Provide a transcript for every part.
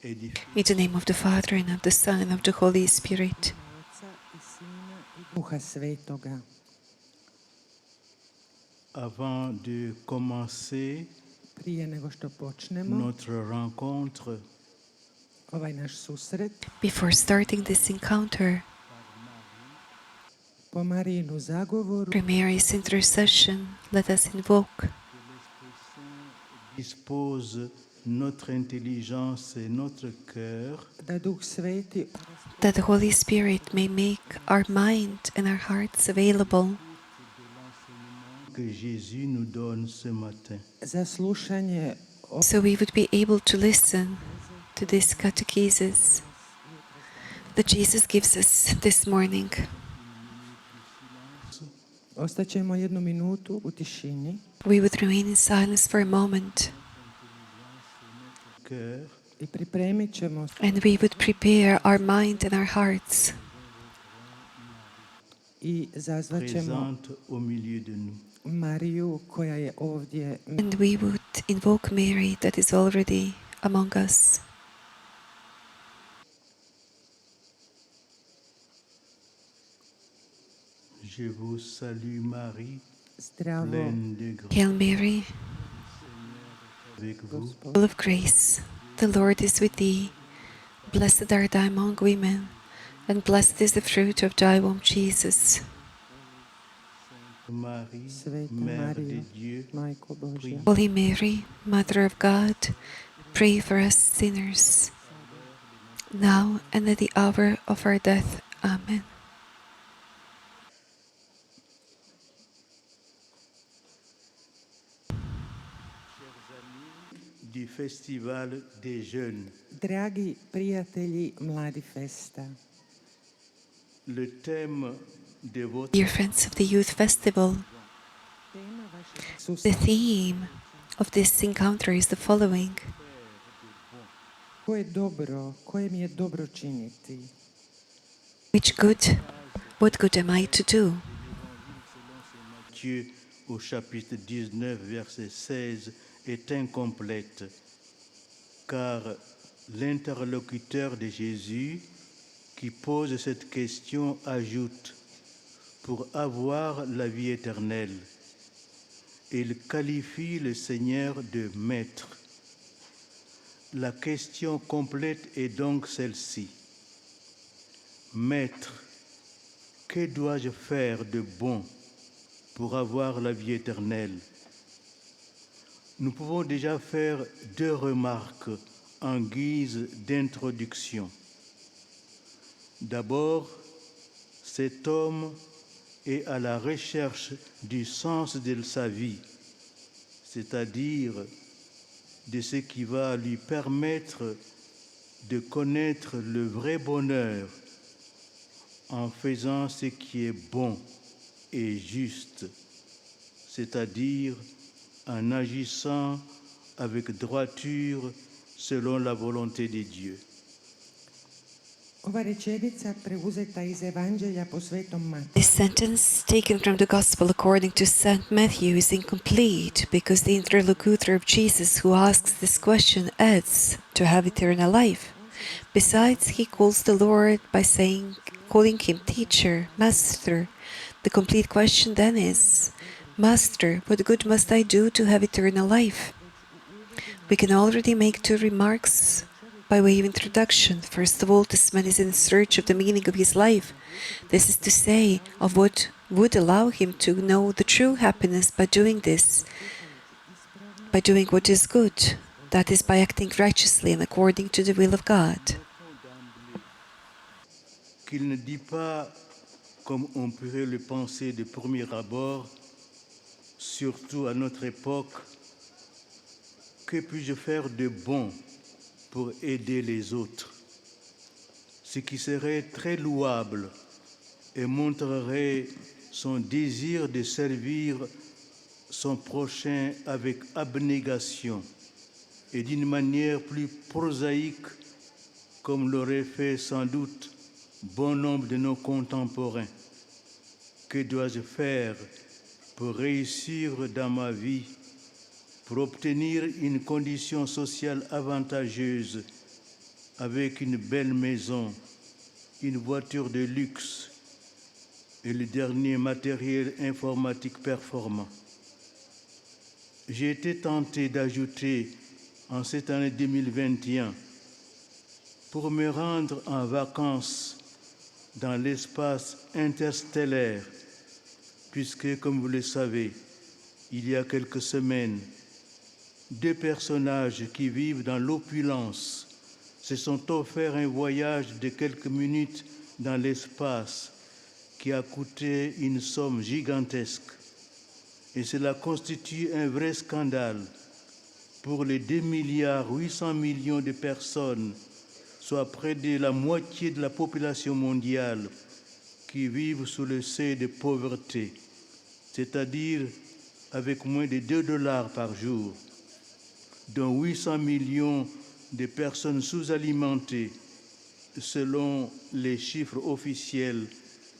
In the name of the Father, and of the Son, and of the Holy Spirit. Oca i Sina i Duha Svetoga. Avant de commencer Prije nego što počnemo notre rencontre, ovaj naš susret, Before starting this encounter, po Marijinu zagovoru through Mary's intercession, let us invoke dispose notre intelligence et notre cœur da Duh Sveti that the Holy Spirit may make our mind and our hearts available que Jésus nous donne ce matin. za slušanje so we would be able to listen to this catechesis that Jesus gives us this morning. Ostaćemo jednu minutu u tišini We would remain in silence for a moment, Cœur, i pripremit ćemo and we would prepare our mind and our hearts, i zazvaćemo présente au milieu de nous. Mariju koja je ovdje. and we would invoke Mary that is already among us. Je vous salue Marie, Zdravo, pleine de grâce Hail Mary, avec vous. full of grace, the Lord is with thee. Blessed art thou among women, and blessed is the fruit of thy womb, Jesus. Marie, Sveta Mère de Marija, Dieu, Majko Božja, Holy Mary, Mother of God, pray for us sinners, now and at the hour of our death. Amen. du Festival des Jeunes. dragi prijatelji Mladi Festa, Le thème de votre Dear friends of the Youth Festival, the theme of this encounter is the following: ko je dobro, koje mi je dobro činiti? what good am I to do? Matthieu au chapitre 19, verset 16 est incomplète, car l'interlocuteur de Jésus qui pose cette question ajoute « pour avoir la vie éternelle ». Il qualifie le Seigneur de maître. La question complète est donc celle-ci. Maître, que dois-je faire de bon pour avoir la vie éternelle? Nous pouvons déjà faire deux remarques en guise d'introduction. D'abord, cet homme est à la recherche du sens de sa vie, c'est-à-dire de ce qui va lui permettre de connaître le vrai bonheur en faisant ce qui est bon et juste, c'est-à-dire en agissant avec droiture selon la volonté de Dieu. Ova rečenica preuzeta iz Evanđelja po Svetom Mateju This sentence, taken from the Gospel according to St. Matthew, is incomplete because the interlocutor of Jesus who asks this question adds to have eternal life. Besides, he calls the Lord by calling him teacher, master. The complete question then is, Master, what good must I do to have eternal life? We can already make two remarks by way of introduction. First of all, this man is in search of the meaning of his life. This is to say, of what would allow him to know the true happiness by doing this, by doing what is good, that is, by acting righteously and according to the will of God. Qu'il ne dit pas, comme on pourrait le penser de premier abord, surtout à notre époque, que puis-je faire de bon pour aider les autres, ce qui serait très louable et montrerait son désir de servir son prochain avec abnégation et d'une manière plus prosaïque, comme l'aurait fait sans doute bon nombre de nos contemporains. Que dois-je faire pour réussir dans ma vie, pour obtenir une condition sociale avantageuse avec une belle maison, une voiture de luxe et le dernier matériel informatique performant. J'ai été tenté d'ajouter en cette année 2021, pour me rendre en vacances dans l'espace interstellaire, puisque, comme vous le savez, il y a quelques semaines, 2 personnages qui vivent dans l'opulence se sont offerts un voyage de quelques minutes dans l'espace qui a coûté une somme gigantesque. Et cela constitue un vrai scandale pour les 2,8 milliards de personnes, soit près de la moitié de la population mondiale, qui vivent sous le seuil de pauvreté, c'est-à-dire avec moins de $2 par jour, dont 800 millions de personnes sous-alimentées, selon les chiffres officiels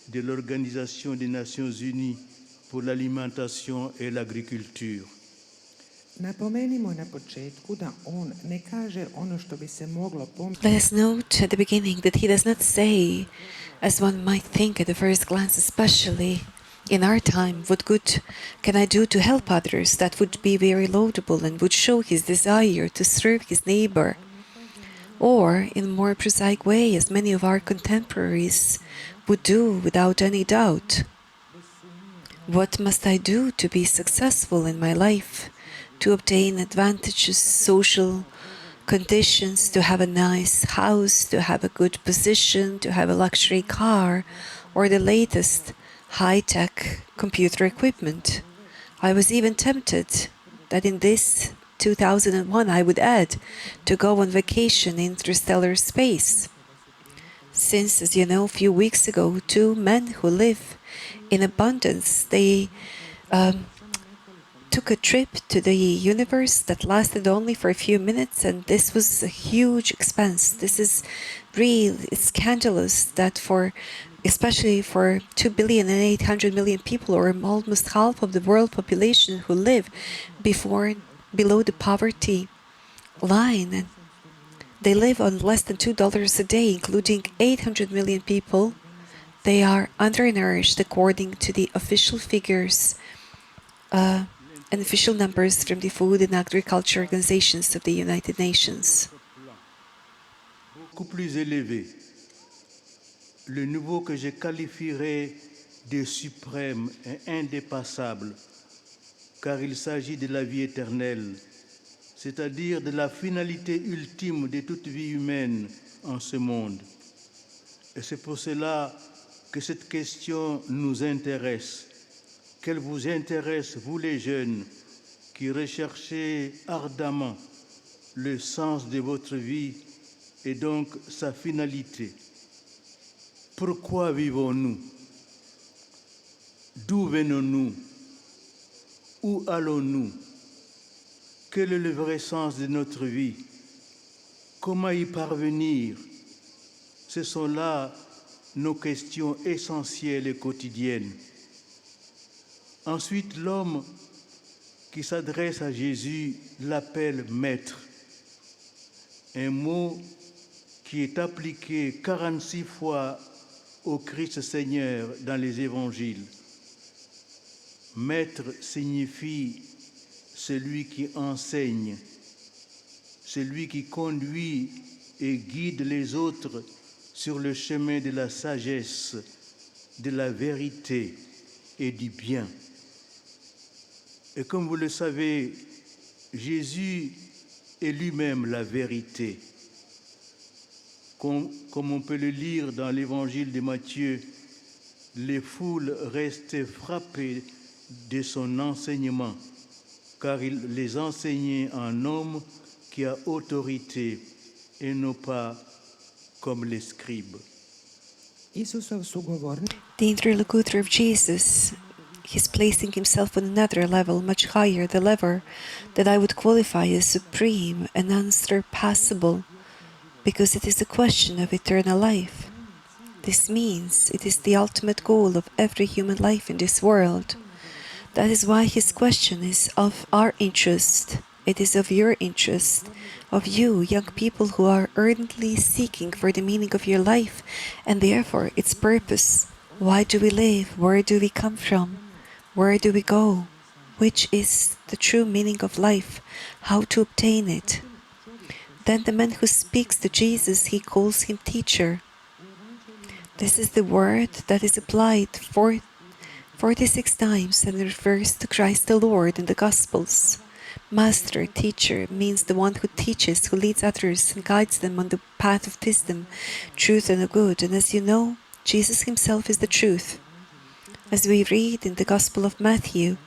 de l'Organisation des Nations Unies pour l'alimentation et l'agriculture. Napomenimo na početku da on ne kaže ono što bi se moglo Let us note at the beginning that he does not say, as one might think at the first glance, especially in our time, what good can I do to help others? That would be very laudable and would show his desire to serve his neighbor. Or, in a more prosaic way, as many of our contemporaries would do without any doubt. What must I do to be successful in my life? To obtain advantageous social conditions, to have a nice house, to have a good position, to have a luxury car, or the latest high-tech computer equipment. I was even tempted that in this 2001 I would add to go on vacation in interstellar space. Since, as you know, a few weeks ago, 2 men who live in abundance, they took a trip to the universe that lasted only for a few minutes, and this was a huge expense. This is really scandalous that especially for 2,800,000,000 people, or almost half of the world population who live below the poverty line, and they live on less than $2 a day, including 800 million people. They are undernourished according to the official figures and official numbers from the Food and Agriculture Organizations of the United Nations. Beaucoup plus élevé, le niveau que je qualifierais de suprême et indépassable, car il s'agit de la vie éternelle, c'est-à-dire de la finalité ultime de toute vie humaine en ce monde. Et c'est pour cela que cette question nous intéresse, qu'elle vous intéresse, vous les jeunes, qui recherchez ardemment le sens de votre vie et donc sa finalité. Pourquoi vivons-nous? D'où venons-nous? Où allons-nous? Quel est le vrai sens de notre vie? Comment y parvenir? Ce sont là nos questions essentielles et quotidiennes. Ensuite, l'homme qui s'adresse à Jésus l'appelle maître, un mot qui est appliqué 46 fois au Christ Seigneur dans les évangiles. Maître signifie celui qui enseigne, celui qui conduit et guide les autres sur le chemin de la sagesse, de la vérité et du bien. Et comme vous le savez, Jésus est lui-même la vérité. Comme on peut le lire dans l'évangile de Matthieu, les foules restaient frappées de son enseignement, car il les enseignait en homme qui a autorité et non pas comme les scribes. Isusov sugovornik The interlocutor of Jesus, he's placing himself on another level, much higher, the level that I would qualify as supreme and unsurpassable, because it is a question of eternal life. This means it is the ultimate goal of every human life in this world. That is why his question is of our interest. It is of your interest, of you, young people who are ardently seeking for the meaning of your life and therefore its purpose. Why do we live? Where do we come from? Where do we go? Which is the true meaning of life? How to obtain it? Then the man who speaks to Jesus, he calls him teacher. This is the word that is applied 46 times and refers to Christ the Lord in the Gospels. Master, teacher means the one who teaches, who leads others and guides them on the path of wisdom, truth, and the good. And as you know, Jesus himself is the truth. As we read in the Gospel of Matthew,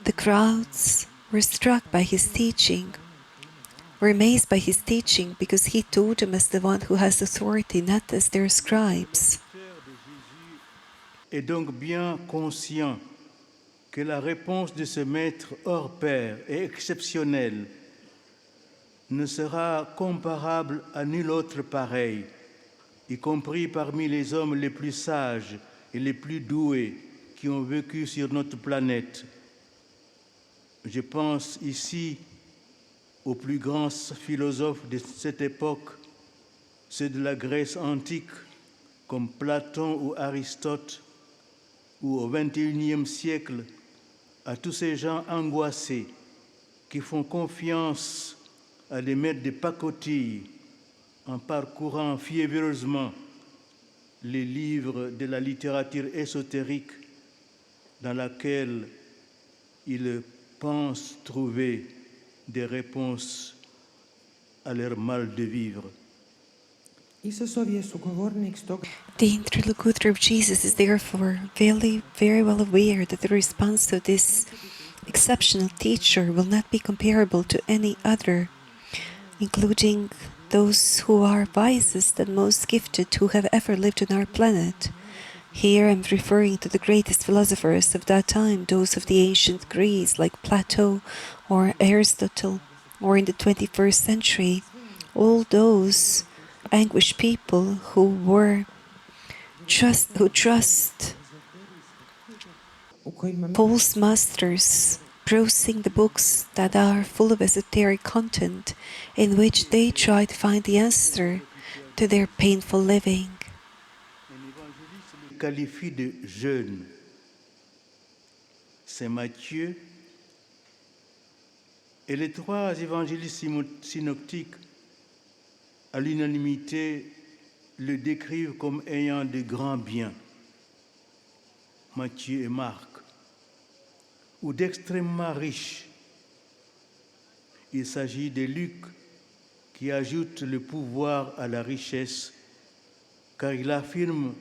the crowds were struck by his teaching, were amazed by his teaching because he taught them as the one who has authority, not as their scribes. Est donc bien conscient que la réponse de ce maître hors pair et exceptionnel ne sera comparable à nul autre pareil, y compris parmi les hommes les plus sages et les plus doués qui ont vécu sur notre planète. Je pense ici aux plus grands philosophes de cette époque, ceux de la Grèce antique comme Platon ou Aristote, ou au XXIe siècle, à tous ces gens angoissés qui font confiance à des maîtres de pacotille en parcourant fiévreusement les livres de la littérature ésotérique dans laquelle ils pensent trouver des réponses à leur mal de vivre. Isusov je sugovornik stoga The interlocutor of Jesus is therefore very well aware that the response to this exceptional teacher will not be comparable to any other, including those who are wisest and most gifted who have ever lived on our planet. Here I'm referring to the greatest philosophers of that time, those of the ancient Greece like Plato or Aristotle, or in the 21st century, all those anguished people who trust u kojima false masters, browsing the books that are full of esoteric content, in which they try to find the answer to their painful living. Un évangéliste le qualifie de jeune. Saint Matthieu et les trois évangélistes synoptiques, à l'unanimité, le décrivent comme ayant de grands biens, Matthieu et Marc, ou d'extrêmement riches. Il s'agit de Luc qui ajoute le pouvoir à la richesse, car il affirme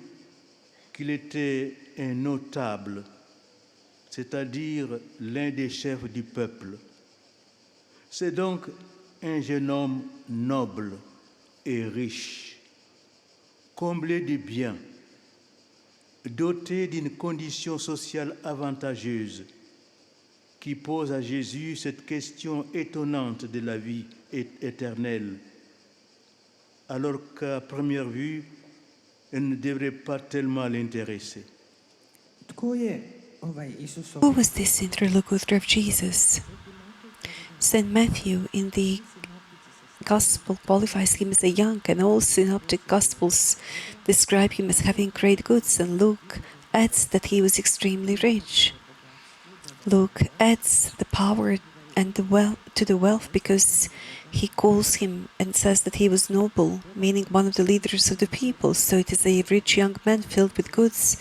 qu'il était un notable, c'est-à-dire l'un des chefs du peuple. C'est donc un jeune homme noble et riche, comblé de biens, doté d'une condition sociale avantageuse, qui pose à Jésus cette question étonnante de la vie éternelle, alors qu'à première vue, elle ne devrait pas tellement l'intéresser. tko je ovaj Isusov Who was this interlocutor of Jesus? St. Matthew in the Gospel qualifies him as a young, and all synoptic Gospels describe him as having great goods, and Luke adds that he was extremely rich. Luke adds the power and the wealth because he calls him and says that he was noble, meaning one of the leaders of the people. So it is a rich young man filled with goods,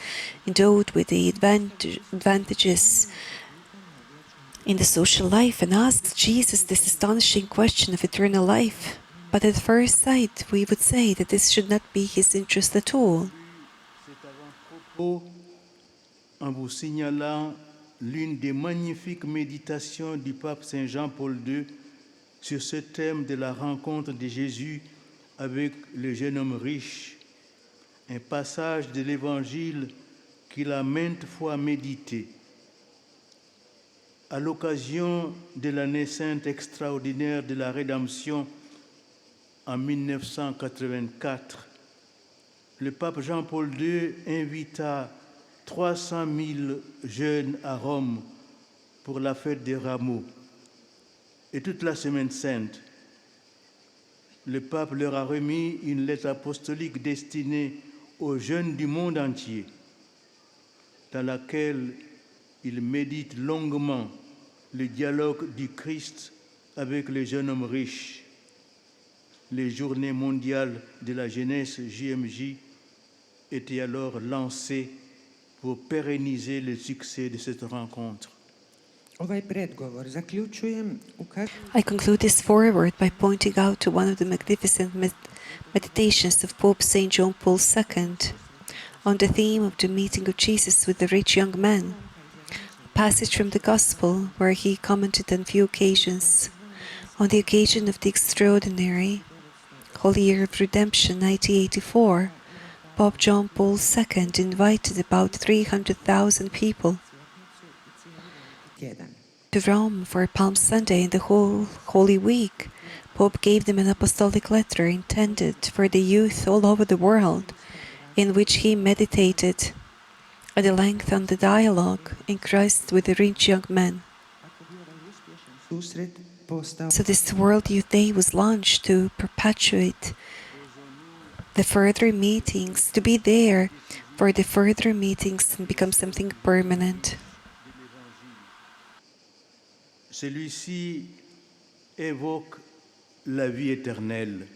endowed with the advantages in the social life, and asks Jesus this astonishing question of eternal life. But at first sight, we would say that this should not be his interest at all. Cet avant-propos en vous signalant l'une des magnifiques méditations du pape Saint Jean-Paul II sur ce thème de la rencontre de Jésus avec le jeune homme riche, un passage de l'Évangile qu'il a maintes fois médité. À l'occasion de l'année sainte extraordinaire de la Rédemption en 1984, le pape Jean-Paul II invita 300 000 jeunes à Rome pour la fête des Rameaux. Et toute la Semaine sainte, le pape leur a remis une lettre apostolique destinée aux jeunes du monde entier, dans laquelle ils méditent longuement le dialogue du Christ avec les jeunes hommes riches. Les journées mondiales de la jeunesse JMJ étaient alors lancées pour pérenniser le succès de cette rencontre. Ovaj predgovor zaključujem I conclude this foreword by pointing out to one of the magnificent meditations of Pope St. John Paul II on the theme of the meeting of Jesus with the rich young man, a passage from the Gospel where he commented on few occasions. On the occasion of the extraordinary Holy Year of Redemption 1984, Pope John Paul II invited about 300,000 people tjedan. to Rome for Palm Sunday and the whole Holy Week. Pope gave them an apostolic letter intended for the youth all over the world, in which he meditated at length on the dialogue in Christ with the rich young men. Susret postao So this World Youth Day was launched to perpetuate the further meetings, to be there for the further meetings and become something permanent. Celui-ci évoque la vie éternelle.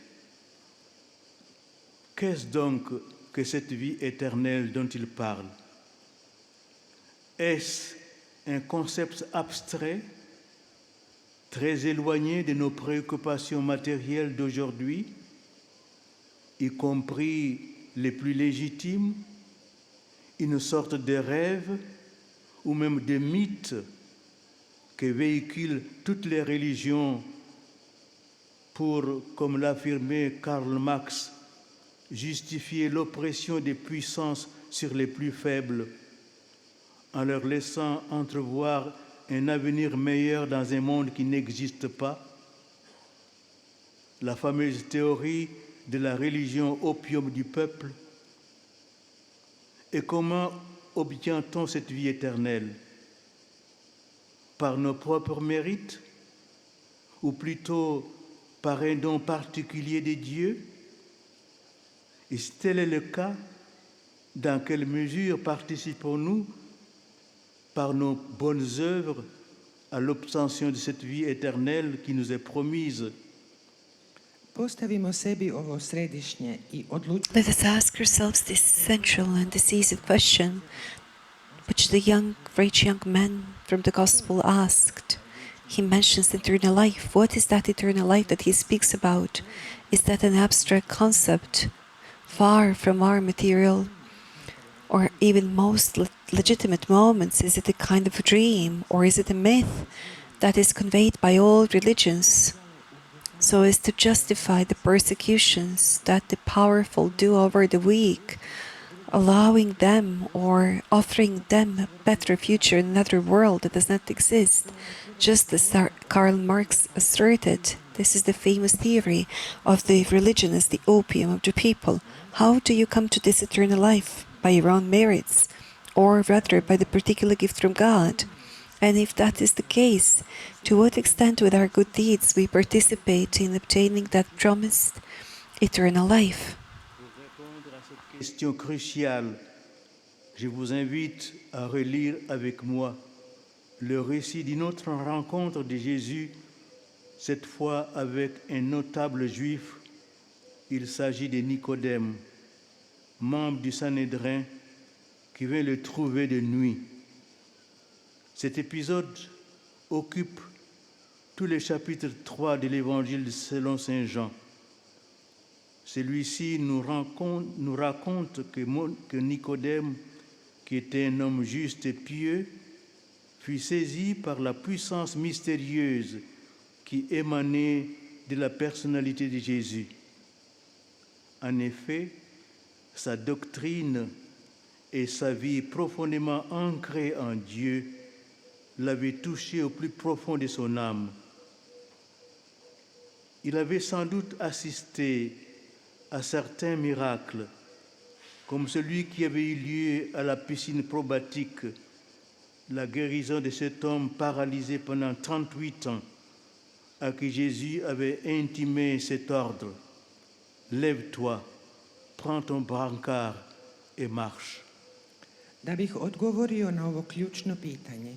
Qu'est-ce donc que cette vie éternelle dont il parle? Est-ce un concept abstrait, très éloigné de nos préoccupations matérielles d'aujourd'hui, y compris les plus légitimes, une sorte de rêve ou même de mythe que véhiculent toutes les religions pour, comme l'affirmait Karl Marx, justifier l'oppression des puissances sur les plus faibles, en leur laissant entrevoir un avenir meilleur dans un monde qui n'existe pas? La fameuse théorie de la religion opium du peuple. Et comment obtient-on cette vie éternelle? Par nos propres mérites, ou plutôt par un don particulier de Dieu? Et si tel est le cas, dans quelle mesure participons-nous par nos bonnes œuvres à l'obtention de cette vie éternelle qui nous est promise? Postavimo sebi ovo središnje I odlučimo Let us ask ourselves this central and decisive question, which the rich young man from the Gospel asked. He mentions eternal life. What is that eternal life that he speaks about? Is that an abstract concept, far from our material or even most legitimate moments? Is it a kind of a dream, or is it a myth that is conveyed by all religions so as to justify the persecutions that the powerful do over the weak, allowing them or offering them a better future in another world that does not exist? Just as Karl Marx asserted, this is the famous theory of the religion as the opium of the people. How do you come to this eternal life? By your own merits, or rather by the particular gift from God? And if that is the case, to what extent with our good deeds we participate in obtaining that promised eternal life? Pour répondre à cette question cruciale, je vous invite à relire avec moi le récit d'une autre rencontre de Jésus, cette fois avec un notable juif. Il s'agit de Nicodème, membre du Sanhédrin, qui vint le trouver de nuit. Cet épisode occupe tout le chapitre 3 de l'Évangile selon saint Jean. Celui-ci nous raconte que Nicodème, qui était un homme juste et pieux, fut saisi par la puissance mystérieuse qui émanait de la personnalité de Jésus. En effet, sa doctrine et sa vie profondément ancrée en Dieu l'avaient touché au plus profond de son âme. Il avait sans doute assisté à certains miracles, comme celui qui avait eu lieu à la piscine probatique, la guérison de cet homme paralysé pendant 38 ans, à qui Jésus avait intimé cet ordre. Lève-toi, prends ton brancard et marche. Da bih odgovorio na ovo ključno pitanje,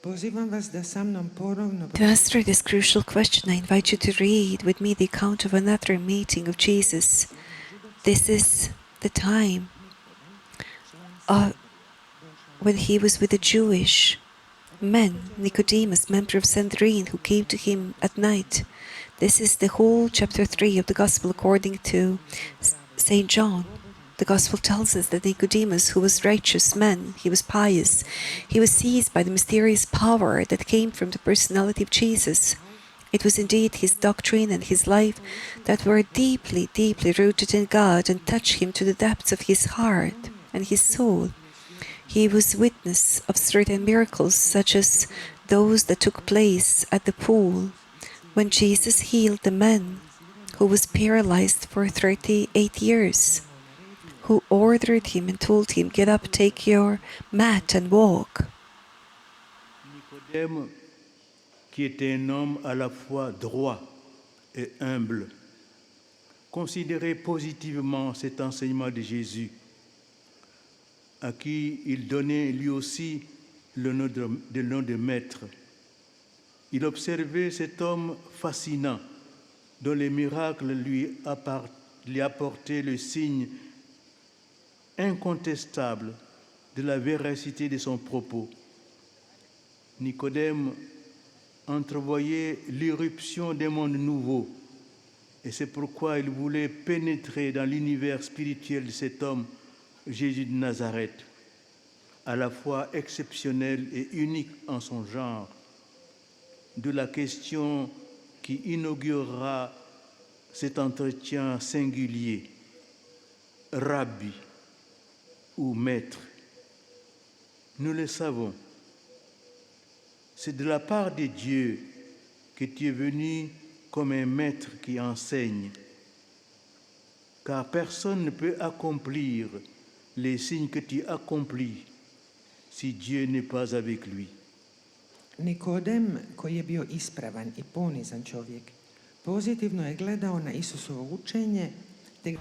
pozivam vas da sa mnom ponovno To answer this crucial question, I invite you to read with me the account of another meeting of Jesus. This is the time when he was with the Jewish men, Nicodemus, member of Sanhedrin, who came to him at night. This is the whole chapter 3 of the Gospel according to St. John. The Gospel tells us that Nicodemus, who was righteous man, he was pious, he was seized by the mysterious power that came from the personality of Jesus. It was indeed his doctrine and his life that were deeply, deeply rooted in God and touched him to the depths of his heart and his soul. He was witness of certain miracles, such as those that took place at the pool, when Jesus healed the man who was paralyzed for 38 years, who ordered him and told him, "Get up, take your mat and walk." Nicodème, qui était un homme à la fois droit et humble, considérait positivement cet enseignement de Jésus, à qui il donnait lui aussi le nom de maître. Il observait cet homme fascinant, dont les miracles lui apportaient le signe incontestable de la véracité de son propos. Nicodème entrevoyait l'irruption d'un monde nouveau, et c'est pourquoi il voulait pénétrer dans l'univers spirituel de cet homme, Jésus de Nazareth, à la fois exceptionnel et unique en son genre, de la question qui inaugurera cet entretien singulier, Rabbi ou maître. Nous le savons, c'est de la part de Dieu que tu es venu comme un maître qui enseigne, car personne ne peut accomplir les signes que tu accomplis si Dieu n'est pas avec lui. Nikodem, koji je bio ispravan i ponizan čovjek, pozitivno je gledao na Isusovo učenje.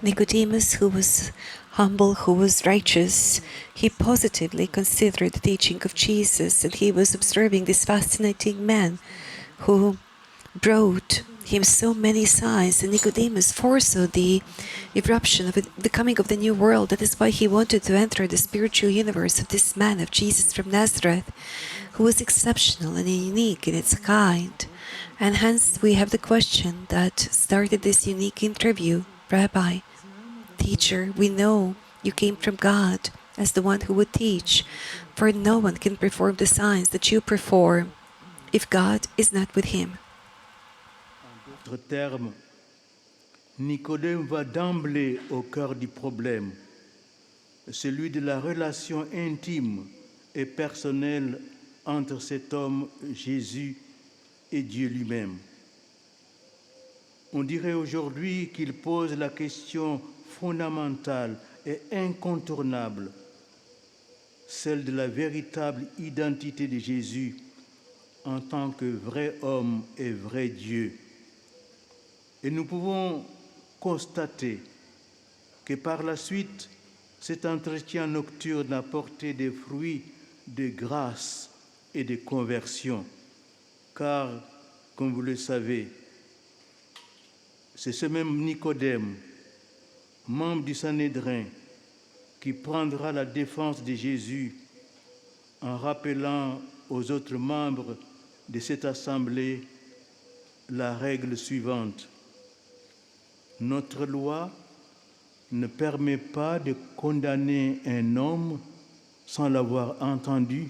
Nicodemus, who was humble, who was righteous, he positively considered the teaching of Jesus, and he was observing this fascinating man who brought him so many signs. And Nicodemus foresaw the eruption of the coming of the new world. That is why he wanted to enter the spiritual universe of this man, of Jesus from Nazareth, who was exceptional and unique in its kind. And hence we have the question that started this unique interview. Rabbi, teacher, we know you came from God as the one who would teach, for no one can perform the signs that you perform if God is not with him. En d'autres termes, Nicodème va d'emblée au cœur du problème, celui de la relation intime et personnelle entre cet homme, Jésus, et Dieu lui-même. On dirait aujourd'hui qu'il pose la question fondamentale et incontournable, celle de la véritable identité de Jésus en tant que vrai homme et vrai Dieu. Et nous pouvons constater que par la suite, cet entretien nocturne a porté des fruits de grâce et de conversion, car, comme vous le savez, c'est ce même Nicodème, membre du Sanhédrin, qui prendra la défense de Jésus en rappelant aux autres membres de cette assemblée la règle suivante. Notre loi ne permet pas de condamner un homme sans l'avoir entendu.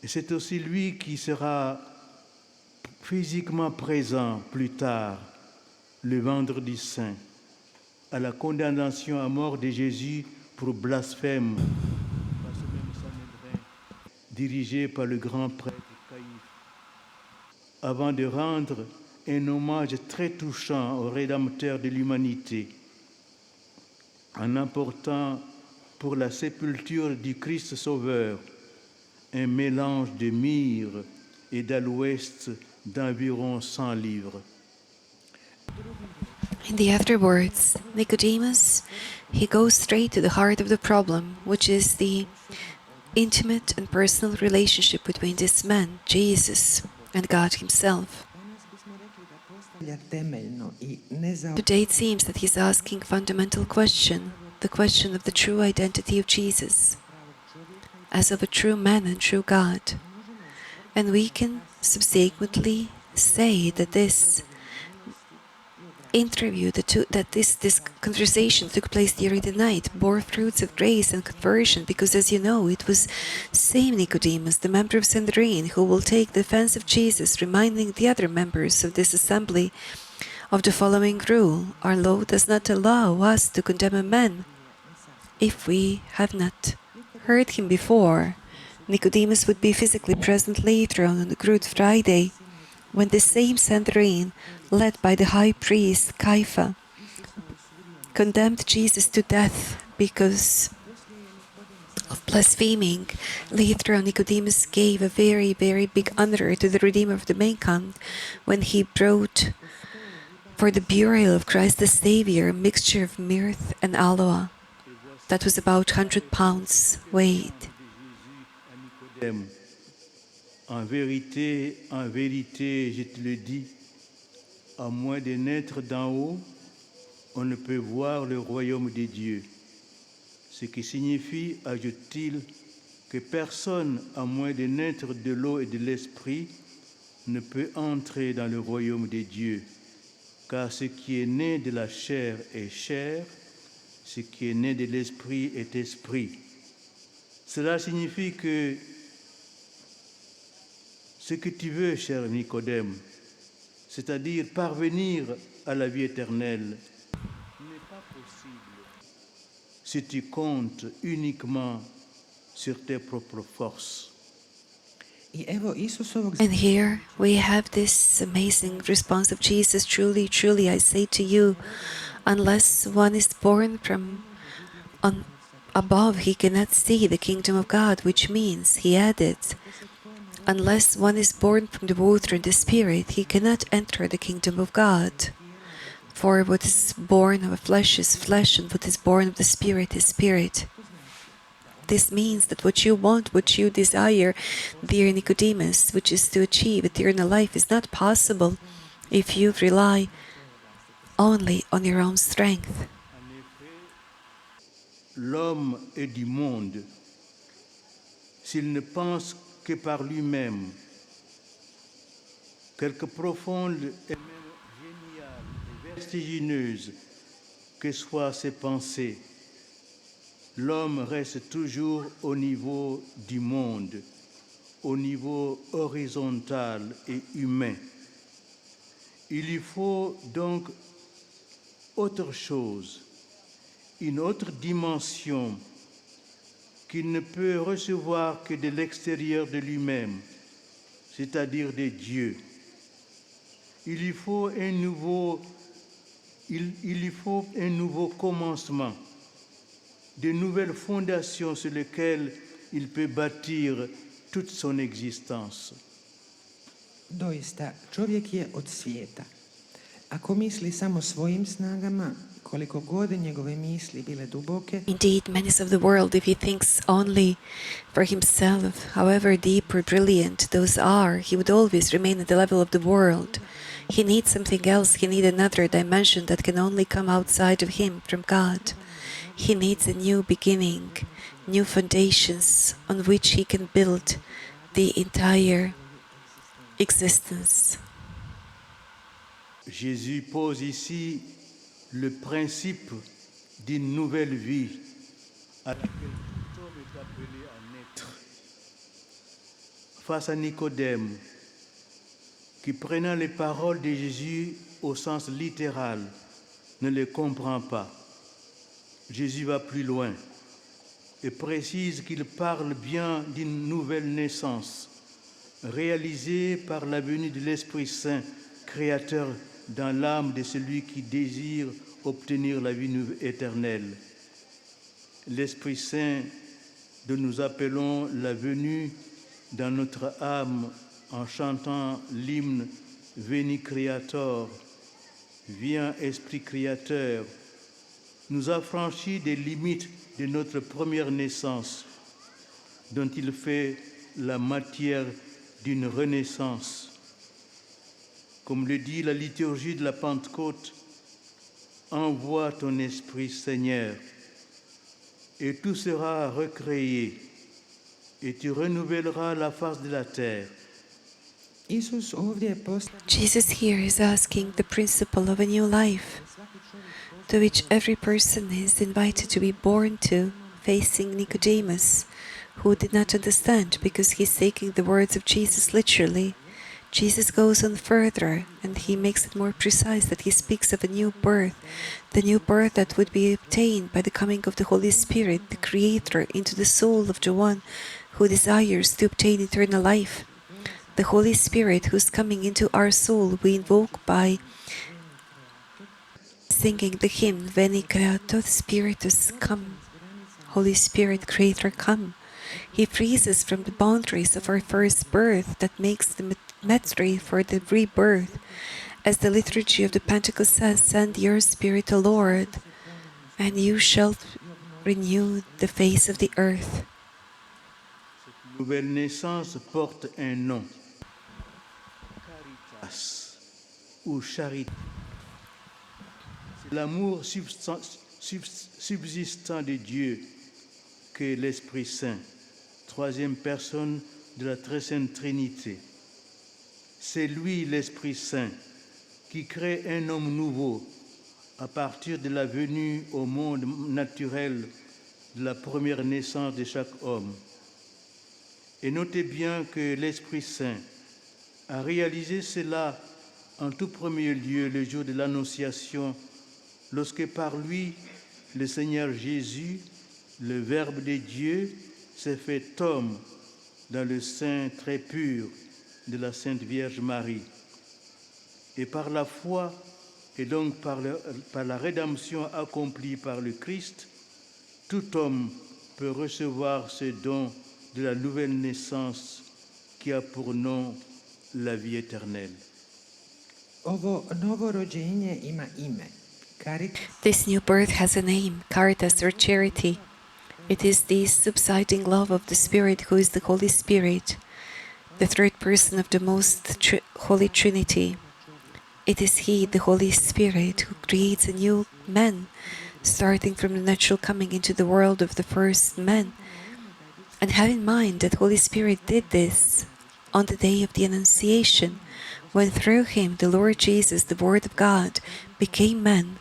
Et c'est aussi lui qui sera physiquement présent plus tard, le vendredi saint, à la condamnation à mort de Jésus pour blasphème, par ce même Sanhédrin, dirigé par le grand prêtre Caïphe, avant de rendre un hommage très touchant au Rédempteur de l'humanité, en apportant pour la sépulture du Christ Sauveur un mélange de myrrhe et d'aloès d'environ 100 livres. In the afterwards, Nicodemus, he goes straight to the heart of the problem, which is the intimate and personal relationship between this man, Jesus, and God himself. Today it seems that he's asking fundamental question, the question of the true identity of Jesus, as of a true man and true God. And we can subsequently say that this interview, this conversation took place during the night, bore fruits of grace and conversion, because as you know, it was same Nicodemus, the member of Sanhedrin, who will take the defense of Jesus, reminding the other members of this assembly of the following rule: our law does not allow us to condemn a man if we have not heard him before. Nicodemus would be physically present later on the Good Friday, when the same Sanhedrin, led by the high priest Caiaphas, condemned Jesus to death because of blaspheming. Later on, Nicodemus gave a very, very big honor to the Redeemer of the mankind when he brought for the burial of Christ the Savior a mixture of myrrh and aloe. That was about 100 pounds weight. En vérité, je te le dis, à moins de naître d'en haut, on ne peut voir le royaume de Dieu. Ce qui signifie, ajoute-t-il, que personne, à moins de naître de l'eau et de l'esprit, ne peut entrer dans le royaume de Dieu. Car ce qui est né de la chair est chair, ce qui est né de l'esprit est esprit. Cela signifie que ce que tu veux, cher Nicodème, c'est-à-dire parvenir à la vie éternelle, n'est pas possible si tu comptes uniquement sur tes propres forces. And here we have this amazing response of Jesus: truly, truly, I say to you, unless one is born from on above, he cannot see the kingdom of God, which means, he added, unless one is born from the water and the Spirit, he cannot enter the kingdom of God. For what is born of the flesh is flesh, and what is born of the Spirit is spirit. This means that what you want, what you desire, dear Nicodemus, which is to achieve eternal life, is not possible if you rely only on your own strength. L'homme est du monde. S'il ne pense que par lui-même, quelque profonde et même géniale et vertigineuse que soient ses pensées, l'homme reste toujours au niveau du monde, au niveau horizontal et humain. Il lui faut donc autre chose, une autre dimension qu'il ne peut recevoir que de l'extérieur de lui-même, c'est-à-dire de Dieu. Il lui faut un nouveau commencement, de nouvelles fondations sur lesquelles il peut bâtir toute son existence. Doista, čovjek je od svijeta. Ako misli samo svojim snagama, koliko god njegove misli bile duboke, Indeed, man is of the world if he thinks only for himself, however deep or brilliant those are, he would always remain at the level of the world. He needs something else, he needs another dimension that can only come outside of him, from God. He needs a new beginning, new foundations on which he can build the entire existence. Jésus pose ici le principe d'une nouvelle vie à laquelle tout homme est appelé à naître. Face à Nicodème, qui prenant les paroles de Jésus au sens littéral, ne les comprend pas, Jésus va plus loin et précise qu'il parle bien d'une nouvelle naissance, réalisée par la venue de l'Esprit Saint, créateur dans l'âme de celui qui désire obtenir la vie éternelle. L'Esprit Saint dont nous appelons la venue dans notre âme en chantant l'hymne Veni Creator, viens Esprit Créateur, nous affranchit des limites de notre première naissance, dont il fait la matière d'une renaissance. Comme le dit la liturgie de la Pentecôte, envoie ton Esprit, Seigneur, et tout sera recréé, et tu renouvelleras la face de la terre. Isus ovdje postavlja Jesus here is asking the principle of a new life, to which every person is invited to be born to, facing Nicodemus, who did not understand because he's taking the words of Jesus literally. Jesus goes on further and he makes it more precise that he speaks of a new birth, the new birth that would be obtained by the coming of the Holy Spirit, the Creator, into the soul of the one who desires to obtain eternal life. The Holy Spirit who's coming into our soul we invoke by singing the hymn Veni Creator Spiritus come. Holy Spirit, Creator, come. He frees us from the boundaries of our first birth that makes the mystery for the rebirth. As the liturgy of the Pentecost says, send your Spirit, O Lord, and you shall renew the face of the earth. Nouvelle naissance porte un nom, Caritas, ou charité. C'est l'amour subsistant de Dieu que l'Esprit Saint, troisième personne de la très sainte Trinité. C'est lui, l'Esprit Saint, qui crée un homme nouveau à partir de la venue au monde naturel de la première naissance de chaque homme. Et notez bien que l'Esprit Saint a réalisé cela en tout premier lieu le jour de l'Annonciation, lorsque par lui, le Seigneur Jésus, le Verbe de Dieu, s'est fait homme dans le sein très pur de la Sainte Vierge Marie. Et par la foi, et donc par la rédemption accomplie par le Christ, tout homme peut recevoir ce don de la nouvelle naissance qui a pour nom la vie éternelle. ovo novorođenje ima ime. Caritas This new birth has a name, Caritas or Charity. It is the subsiding love of the Spirit who is the Holy Spirit, the third person of the most Holy Trinity. It is He, the Holy Spirit, who creates a new man, starting from the natural coming into the world of the first man. And have in mind that Holy Spirit did this on the day of the Annunciation, when through Him the Lord Jesus, the Word of God, became man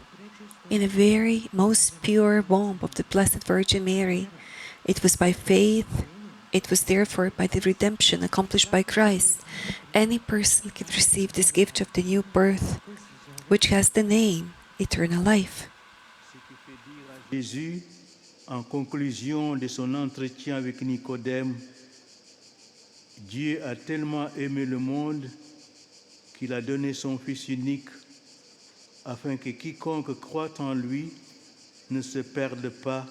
in a very most pure womb of the Blessed Virgin Mary. It was by faith, it was therefore by the redemption accomplished by Christ. Any person can receive this gift of the new birth, which has the name eternal life. Jésus, en conclusion de son entretien avec Nicodème, Dieu a tellement aimé le monde qu'il a donné son Fils unique afin que quiconque croit en lui ne se perde pas,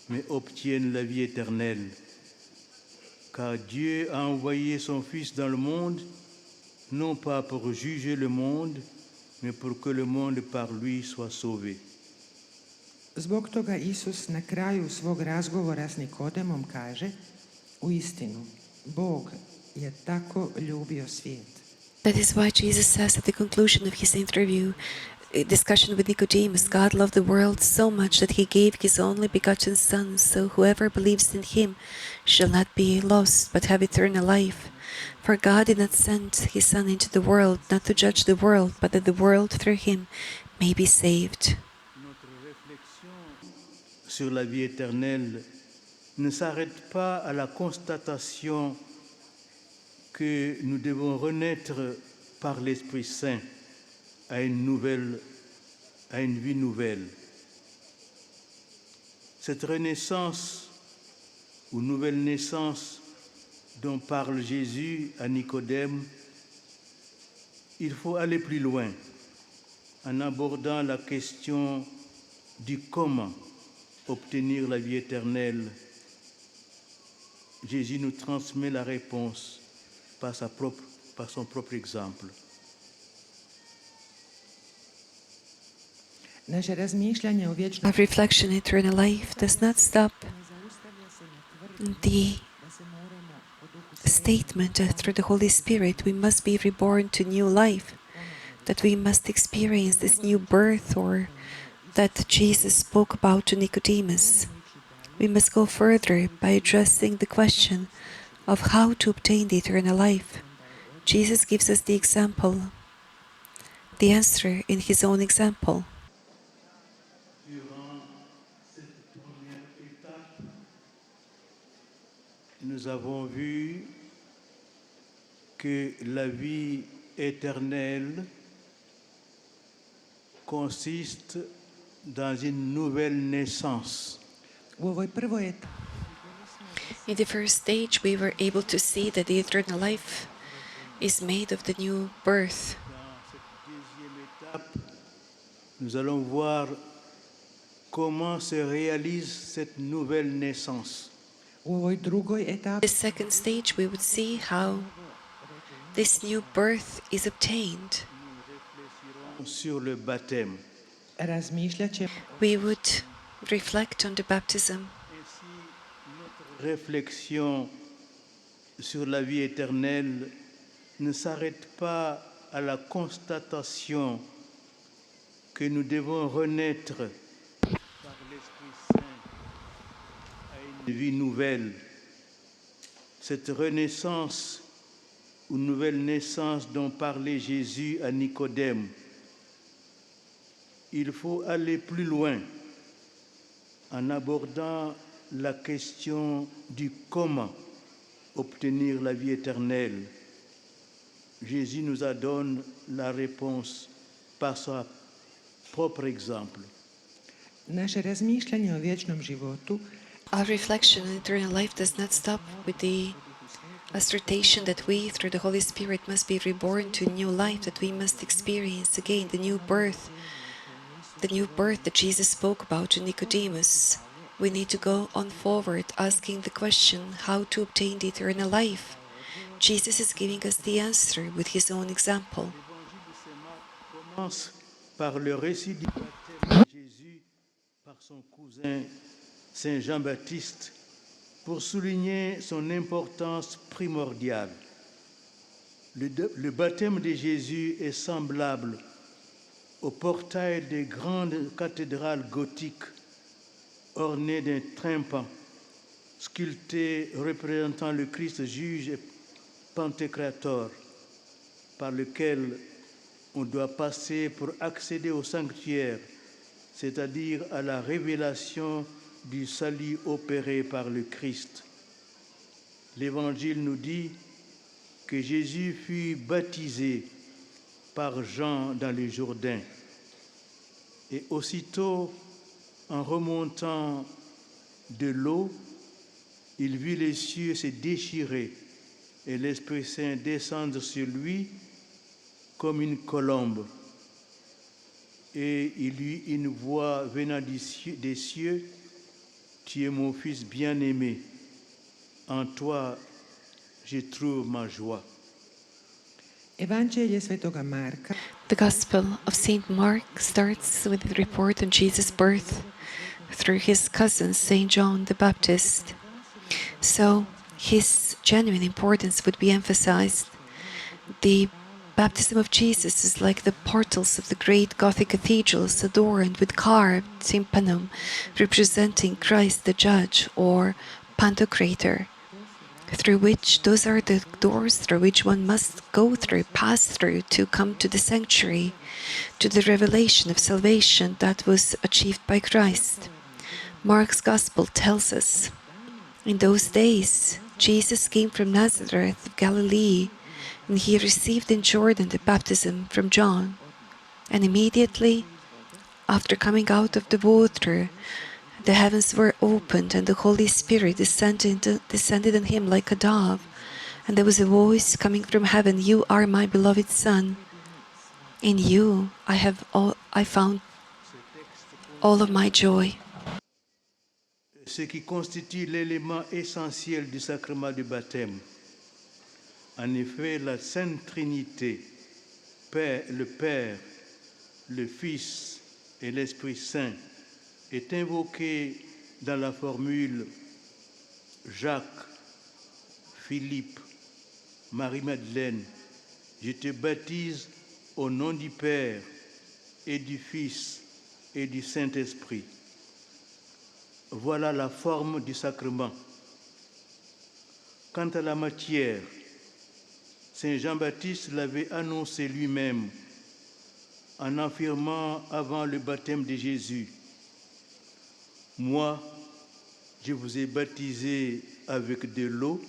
mais obtienne la vie éternelle. Car Dieu a envoyé son Fils dans le monde, non pas pour juger le monde, mais pour que le monde par lui soit sauvé. Zbog toga Isus na kraju svog razgovora s Nikodemom kaže: uistinu, Bog je tako ljubio svijet. That is why Jesus says at the conclusion of his discussion with Nicodemus, God loved the world so much that he gave his only begotten Son, so whoever believes in him shall not be lost, but have eternal life. For God did not send his Son into the world, not to judge the world, but that the world through him may be saved. Notre réflexion sur la vie éternelle ne s'arrête pas à la constatation que nous devons renaître par l'Esprit Saint à une vie nouvelle. Cette renaissance ou nouvelle naissance dont parle Jésus à Nicodème, il faut aller plus loin en abordant la question du comment obtenir la vie éternelle. Jésus nous transmet la réponse par sa propre par son propre exemple. Naše razmišljanje o vječnom Our reflection in eternal life does not stop ne zaustavlja se na tvrdnji the da se moramo po duhu statement that through the Holy Spirit we must be reborn to new life, that we must experience this new birth, or that Jesus spoke about to Nicodemus. We must go further by addressing the question of how to obtain the eternal life. Jesus gives us the example, the answer in his own example. Durant cette première étape, nous avons vu que la vie éternelle consiste dans une nouvelle naissance. U ovoj prvoj etapi In the first stage, we were able to see that the eternal life is made of the new birth. Dans cette deuxième étape, nous allons voir comment se réalise cette nouvelle naissance. u ovoj drugoj The etapi second stage, we would see how this new birth is obtained. Sur le baptême. razmišljat ćemo We would reflect on the baptism. Ainsi, notre réflexion sur la vie éternelle ne s'arrête pas à la constatation que nous devons renaître par l'Esprit Saint à une vie nouvelle. Cette renaissance ou nouvelle naissance dont parlait Jésus à Nicodème, il faut aller plus loin en abordant la question du comment obtenir la vie éternelle. Jésus nous a donné la réponse par son propre exemple. naše razmišljanje o vječnom životu Our reflection on eternal life does not stop with the assertion that we, through the Holy Spirit, must be reborn to new life, that we must experience again the new birth that Jesus spoke about to Nicodemus. We need to go on forward asking the question how to obtain the eternal life. Jesus is giving us the answer with his own example. Commence par le récit du baptême de Jésus par son cousin Saint Jean-Baptiste pour souligner son importance primordiale. Le baptême de Jésus est semblable au portail des grandes cathédrales gothiques ornées d'un tympan sculpté représentant le Christ juge et pantocrator par lequel on doit passer pour accéder au sanctuaire, c'est-à-dire à la révélation du salut opéré par le Christ. L'Évangile nous dit que Jésus fut baptisé par Jean dans le Jourdain. Et aussitôt, en remontant de l'eau, il vit les cieux se déchirer et l'Esprit Saint descendre sur lui comme une colombe. Et il eut une voix venant des cieux, « Tu es mon Fils bien-aimé, en toi je trouve ma joie. » Evanđelje svetoga Marka The Gospel of St. Mark starts with the report on Jesus' birth through his cousin, St. John the Baptist. So his genuine importance would be emphasized. The baptism of Jesus is like the portals of the great Gothic cathedrals adorned with carved tympanum representing Christ the Judge or Pantocrator, through which those are the doors through which one must go through, pass through to come to the sanctuary, to the revelation of salvation that was achieved by Christ. Mark's Gospel tells us, in those days, Jesus came from Nazareth of Galilee, and he received in Jordan the baptism from John. And immediately, after coming out of the water, the heavens were opened, and the Holy Spirit descended on him like a dove. And there was a voice coming from heaven, "You are my beloved Son. In you I found all of my joy." Ce qui constitue l'élément essentiel du sacrement du baptême. En effet, la Sainte Trinité, le Père, le Fils et l'Esprit Saint, est invoquée dans la formule Jacques, Philippe, Marie-Madeleine, je te baptise au nom du Père et du Fils et du Saint-Esprit. Voilà la forme du sacrement. Quant à la matière, Saint Jean-Baptiste l'avait annoncé lui-même en affirmant avant le baptême de Jésus, « Moi, je vous ai baptisé avec de l'eau,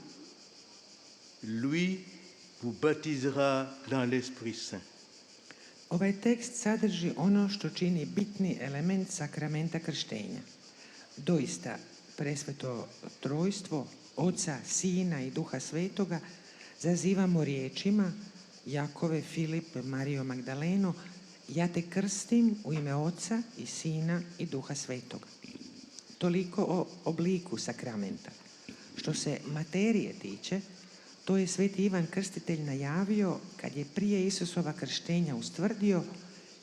lui vous baptisera dans l'Esprit Saint. » Ovaj tekst sadrži ono što čini bitni element sakramenta krštenja. Doista, presveto trojstvo, Oca, Sina i Duha Svetoga, zazivamo riječima Jakove, Filip, Marijo Magdaleno, ja te krstim u ime Oca i Sina i Duha Svetoga. Toliko o obliku sakramenta. Što se materije tiče, to je sveti Ivan Krstitelj najavio kad je prije Isusova krštenja ustvrdio,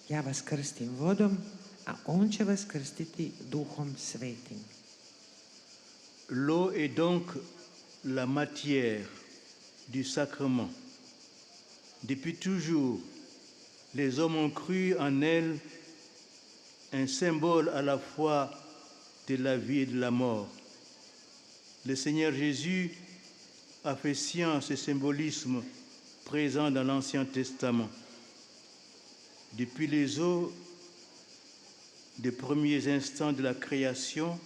ja vas krstim vodom, a on će vas krstiti Duhom Svetim. L'eau est donc la matière du sacrement. Depuis toujours, les hommes ont cru en elle un symbole à la fois de la vie et de la mort. Le Seigneur Jésus a fait sien ce symbolisme présent dans l'Ancien Testament. Depuis les eaux des premiers instants de la création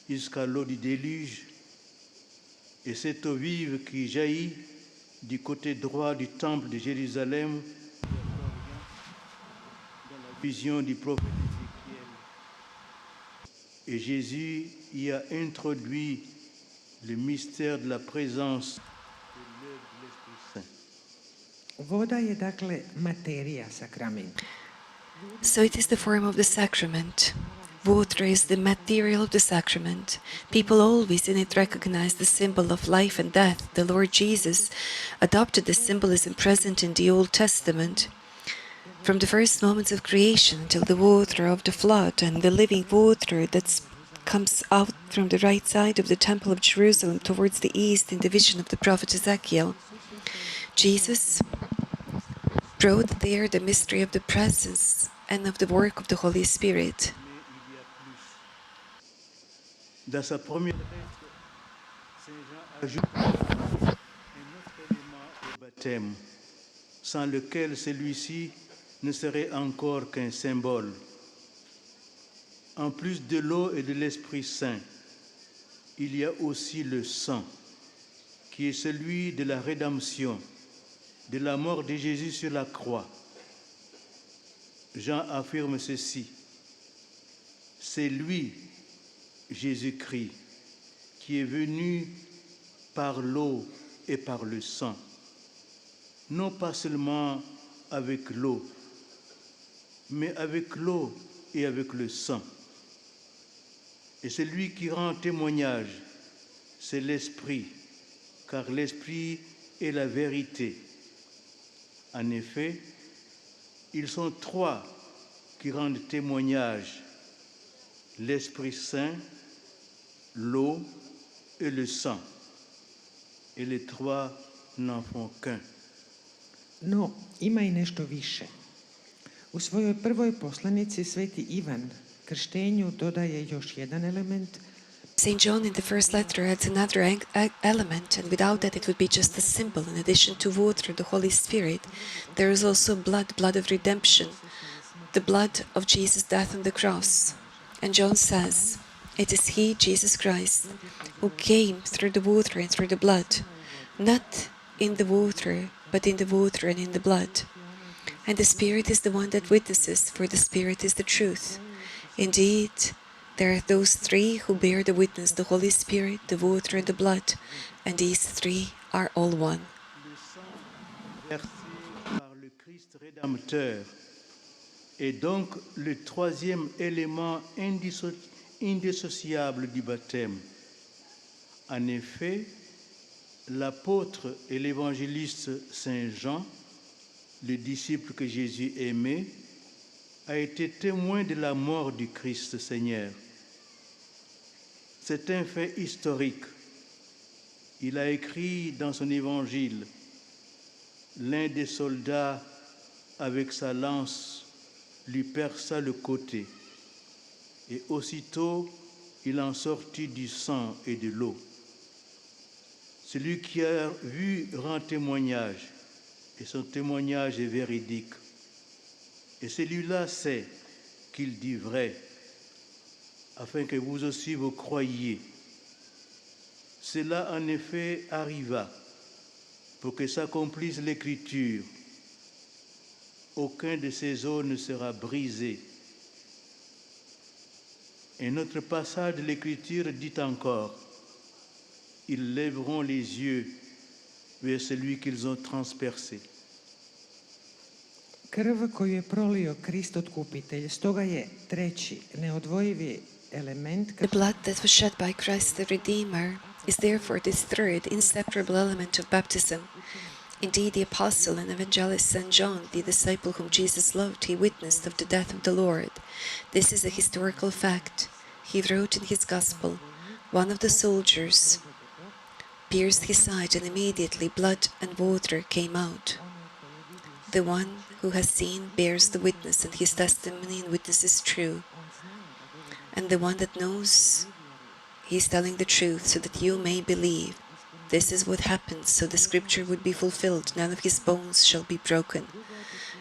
jusqu'à l'eau du déluge, et cette eau vive qui jaillit du côté droit du temple de Jérusalem dans la vision du prophète Ézéchiel. Et Jésus y a introduit le mystère de la présence de l'œuvre de l'Esprit Saint. Voda je dakle materija sakramenta. So it is the form of the sacrament. Water is the material of the sacrament. People always in it recognize the symbol of life and death. The Lord Jesus adopted the symbolism present in the Old Testament. From the first moments of creation until the water of the flood and the living water that comes out from the right side of the Temple of Jerusalem towards the east in the vision of the prophet Ezekiel. Jesus brought there the mystery of the presence and of the work of the Holy Spirit. Dans sa première lettre, Saint Jean ajoute un autre élément au baptême, sans lequel celui-ci ne serait encore qu'un symbole. En plus de l'eau et de l'Esprit Saint, il y a aussi le sang, qui est celui de la rédemption, de la mort de Jésus sur la croix. Jean affirme ceci, c'est lui, Jésus-Christ, qui est venu par l'eau et par le sang, non pas seulement avec l'eau, mais avec l'eau et avec le sang. Et celui qui rend témoignage, c'est l'Esprit, car l'Esprit est la vérité. En effet, ils sont trois qui rendent témoignage, l'Esprit Saint, l'eau et le sang. Et les trois n'en font qu'un. No, ima i nešto više. U svojoj prvoj poslanici sveti Ivan krštenju dodaje još jedan element. St. John in the first letter adds another element, and without that it would be just a symbol. In addition to water, the Holy Spirit, there is also blood, blood of redemption, the blood of Jesus' death on the cross. And John says, it is He, Jesus Christ, who came through the water and through the blood, not in the water, but in the water and in the blood. And the Spirit is the one that witnesses, for the Spirit is the truth. Indeed, there are those three who bear the witness, the Holy Spirit, the water and the blood, and these three are all one. Le sang versé par le Christ rédempteur est donc le troisième élément indissociable du baptême. En effet, l'apôtre et l'évangéliste Saint Jean, le disciple que Jésus aimait, a été témoin de la mort du Christ Seigneur. C'est un fait historique. Il a écrit dans son évangile, l'un des soldats, avec sa lance, lui perça le côté, et aussitôt il en sortit du sang et de l'eau. Celui qui a vu rend témoignage, et son témoignage est véridique. Et celui-là sait qu'il dit vrai, afin que vous aussi vous croyiez. Cela en effet arriva pour que s'accomplisse l'Écriture. Aucun de ces os ne sera brisé. Un autre passage de l'Écriture dit encore, ils lèveront les yeux vers celui qu'ils ont transpercé. Krv koju je prolio Krist otkupitelj, stoga je treći, neodvojivi element The blood that was shed by Christ the Redeemer is therefore this third inseparable element of baptism. Indeed, the apostle and evangelist St. John, the disciple whom Jesus loved, he witnessed of the death of the Lord. This is a historical fact. He wrote in his gospel, one of the soldiers pierced his side, and immediately blood and water came out. The one who has seen bears the witness, and his testimony and witness is true. And the one that knows, he is telling the truth, so that you may believe. This is what happened, so the scripture would be fulfilled. None of his bones shall be broken.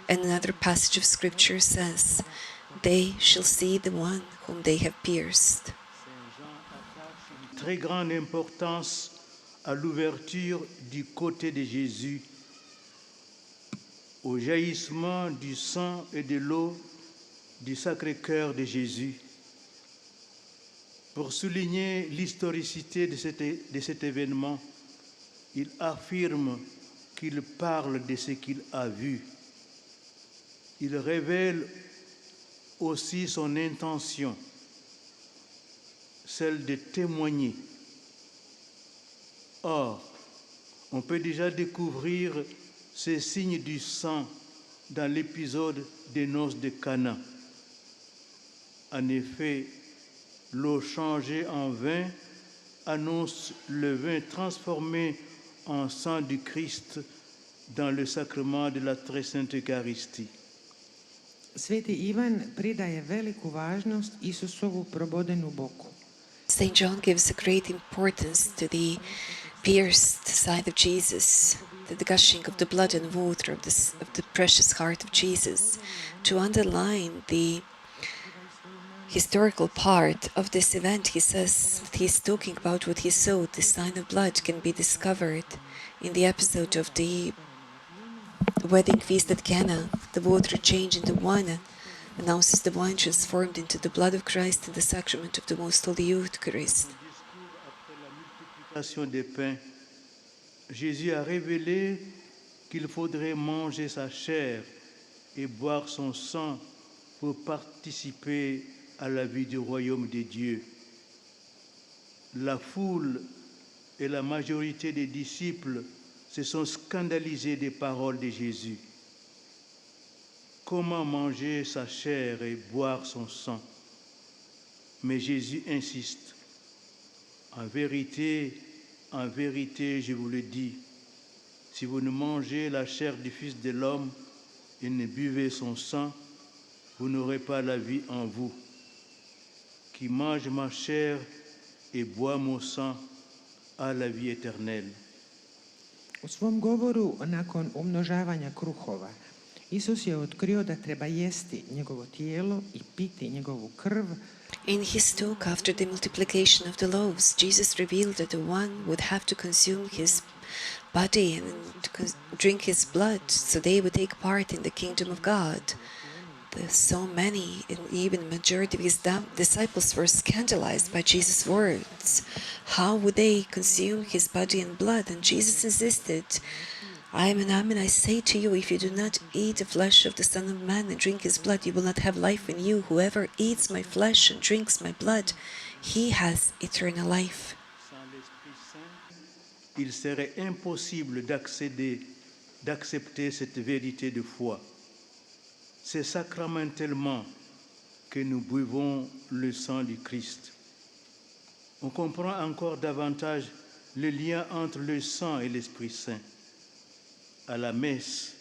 And another passage of scripture says, they shall see the one whom they have pierced. Très grande importance à l'ouverture du côté de Jésus, au jaillissement du sang et de l'eau du Sacré-Cœur de Jésus. Pour souligner l'historicité de cet événement, il affirme qu'il parle de ce qu'il a vu. Il révèle aussi son intention, celle de témoigner. Or, on peut déjà découvrir ces signes du sang dans l'épisode des noces de Cana. En effet, l'eau changée en vin annonce le vin transformé en sang du Christ dans le sacrement de la très sainte Eucharistie. Sveti Ivan pridaje veliku važnost Isusovu probodenu boku. St. John gives a great importance to the pierced side of Jesus, to the gushing of the blood and water of the precious heart of Jesus, to underline the historical part of this event. He says that he's talking about what he saw. The sign of blood can be discovered in the episode of the wedding feast at Cana. The water changed into wine announces the wine transformed into the blood of Christ in the sacrament of the Most Holy Eucharist. Des pains, Jésus a révélé qu'il faudrait manger sa chair et boire son sang pour participer à la vie du royaume de Dieu. La foule et la majorité des disciples se sont scandalisés des paroles de Jésus. Comment manger sa chair et boire son sang? Mais Jésus insiste. En vérité, je vous le dis, si vous ne mangez la chair du Fils de l'homme et ne buvez son sang, vous n'aurez pas la vie en vous. Qui mange ma chair et boit mon sang a la vie éternelle. U svom govoru nakon umnožavanja kruhova, Isus je otkrio da treba jesti njegovo tijelo i piti njegovu krv. In his talk after the multiplication of the loaves, Jesus revealed that the one would have to consume his body and drink his blood, so they would take part in the kingdom of God. So many, and even the majority of his disciples were scandalized by Jesus' words. How would they consume his body and blood? And Jesus insisted, Amen, I say to you, if you do not eat the flesh of the Son of Man and drink his blood, you will not have life in you. Whoever eats my flesh and drinks my blood, he has eternal life. il serait impossible d'accepter cette vérité de foi. C'est sacramentellement que nous buvons le sang du Christ. On comprend encore davantage le lien entre le sang et l'Esprit Saint. À la messe,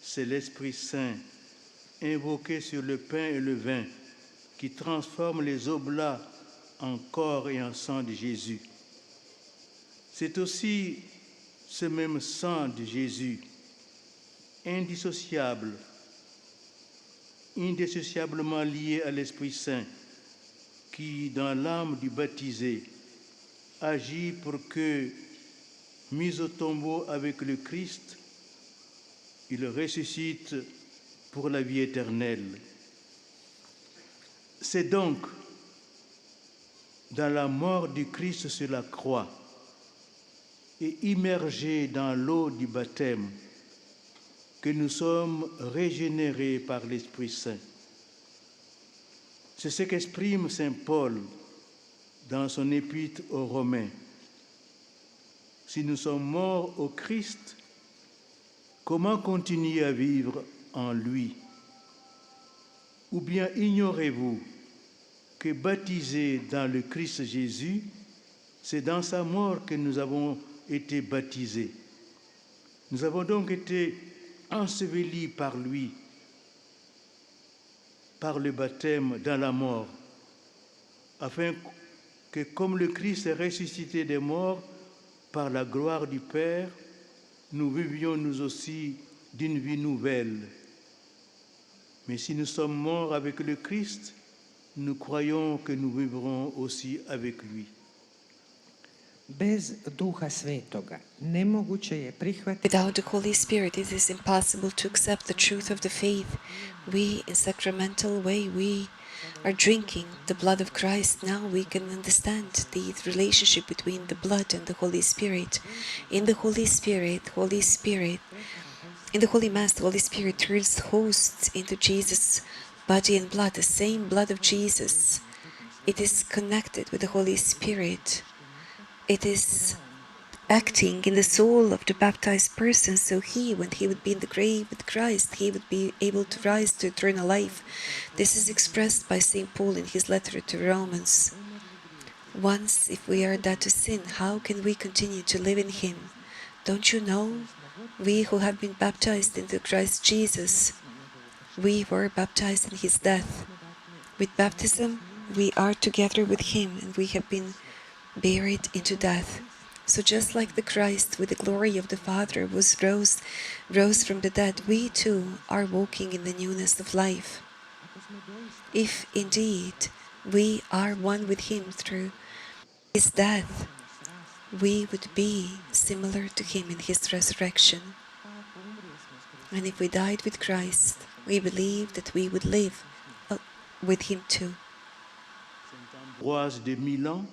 c'est l'Esprit Saint invoqué sur le pain et le vin qui transforme les oblats en corps et en sang de Jésus. C'est aussi ce même sang de Jésus, indissociablement lié à l'Esprit Saint, qui, dans l'âme du baptisé, agit pour que, mis au tombeau avec le Christ, il ressuscite pour la vie éternelle. C'est donc dans la mort du Christ sur la croix et immergé dans l'eau du baptême que nous sommes régénérés par l'Esprit Saint. C'est ce qu'exprime saint Paul dans son épître aux Romains. Si nous sommes morts au Christ, comment continuer à vivre en lui? Ou bien ignorez-vous que baptisés dans le Christ Jésus, c'est dans sa mort que nous avons été baptisés. Nous avons donc été ensevelis par lui, par le baptême dans la mort, afin que comme le Christ est ressuscité des morts par la gloire du Père, nous vivions nous aussi d'une vie nouvelle. Mais si nous sommes morts avec le Christ, nous croyons que nous vivrons aussi avec lui. Bez Duha Svetoga nemoguće je prihvatiti Without the Holy Spirit, it is impossible to accept the truth of the faith. We, in sacramental way, we are drinking the blood of Christ. Now we can understand the relationship between the blood and the Holy Spirit. In the Holy Spirit, in the Holy Mass, the Holy Spirit turns hosts into Jesus' body and blood, the same blood of Jesus. It is connected with the Holy Spirit. It is acting in the soul of the baptized person, so he, when he would be in the grave with Christ, he would be able to rise to eternal life. This is expressed by St. Paul in his letter to Romans. Once, if we are dead to sin, how can we continue to live in him? Don't you know? We who have been baptized into Christ Jesus, we were baptized in his death. With baptism, we are together with him, and we have been buried into death. So just like the Christ with the glory of the Father rose from the dead, we too are walking in the newness of life. If indeed we are one with him through his death, we would be similar to him in his resurrection. And if we died with Christ, we believe that we would live with him too. Ambroise de Milan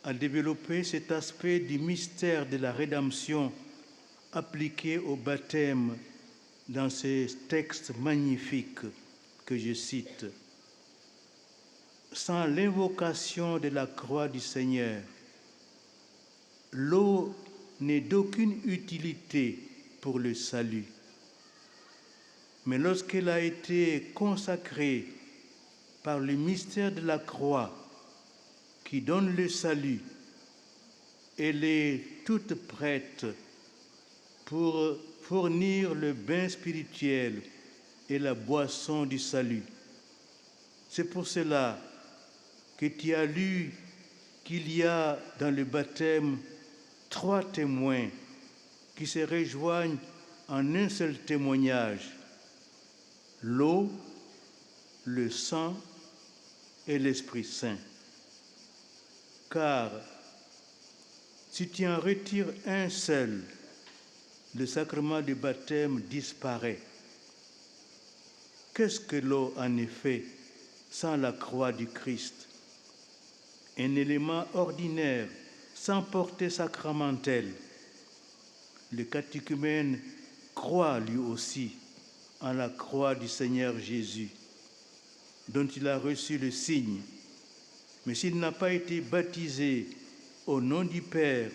a développé cet aspect du mystère de la rédemption appliqué au baptême dans ces textes magnifiques que je cite. Sans l'invocation de la croix du Seigneur, l'eau n'est d'aucune utilité pour le salut. Mais lorsqu'elle a été consacrée par le mystère de la croix qui donne le salut, elle est toute prête pour fournir le bain spirituel et la boisson du salut. C'est pour cela que tu as lu qu'il y a dans le baptême 3 témoins qui se rejoignent en un seul témoignage: l'eau, le sang et l'Esprit Saint. Car si tu en retires un seul, le sacrement du baptême disparaît. Qu'est-ce que l'eau en effet sans la croix du Christ? Un élément ordinaire, sans portée sacramentelle. Le catéchumène croit lui aussi en la croix du Seigneur Jésus, dont il a reçu le signe. Mais s'il n'a pas été baptisé au nom du Père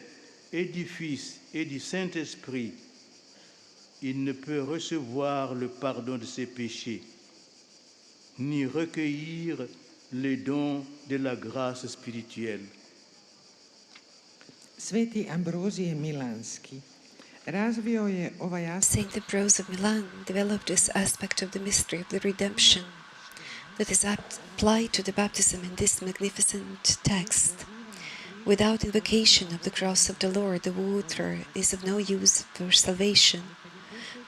et du Fils et du Saint-Esprit, il ne peut recevoir le pardon de ses péchés, ni recueillir les dons de la grâce spirituelle. Sveti Ambrozije Milanski razvio je ovaj aspekt Saint Ambrose of Milan developed this aspect of the mystery of the redemption that is applied to the baptism in this magnificent text. Without invocation of the cross of the Lord, the water is of no use for salvation.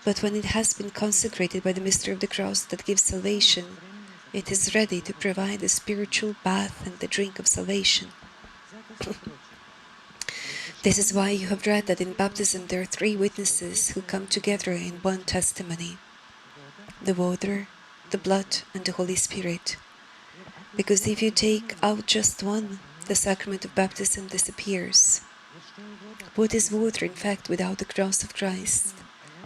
But when it has been consecrated by the mystery of the cross that gives salvation, it is ready to provide the spiritual bath and the drink of salvation. This is why you have read that in baptism there are three witnesses who come together in one testimony: the water, the blood, and the Holy Spirit. Because if you take out just one, the sacrament of baptism disappears. What is water, in fact, without the cross of Christ?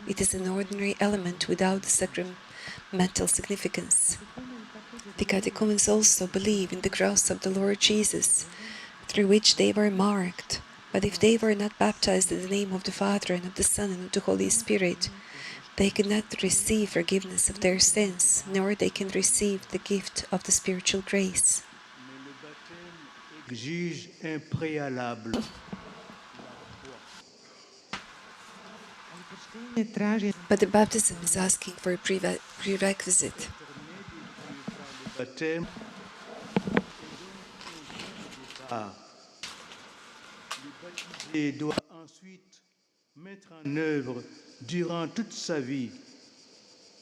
It is an ordinary element without the sacramental significance. The catechumens also believe in the cross of the Lord Jesus, through which they were marked. But if they were not baptized in the name of the Father and of the Son and of the Holy Spirit, they could not receive forgiveness of their sins, nor they can receive the gift of the spiritual grace. Exige un préalable. traži But the baptism is asking for a prerequisite. Baptême. Et doit ensuite mettre en œuvre durant toute sa vie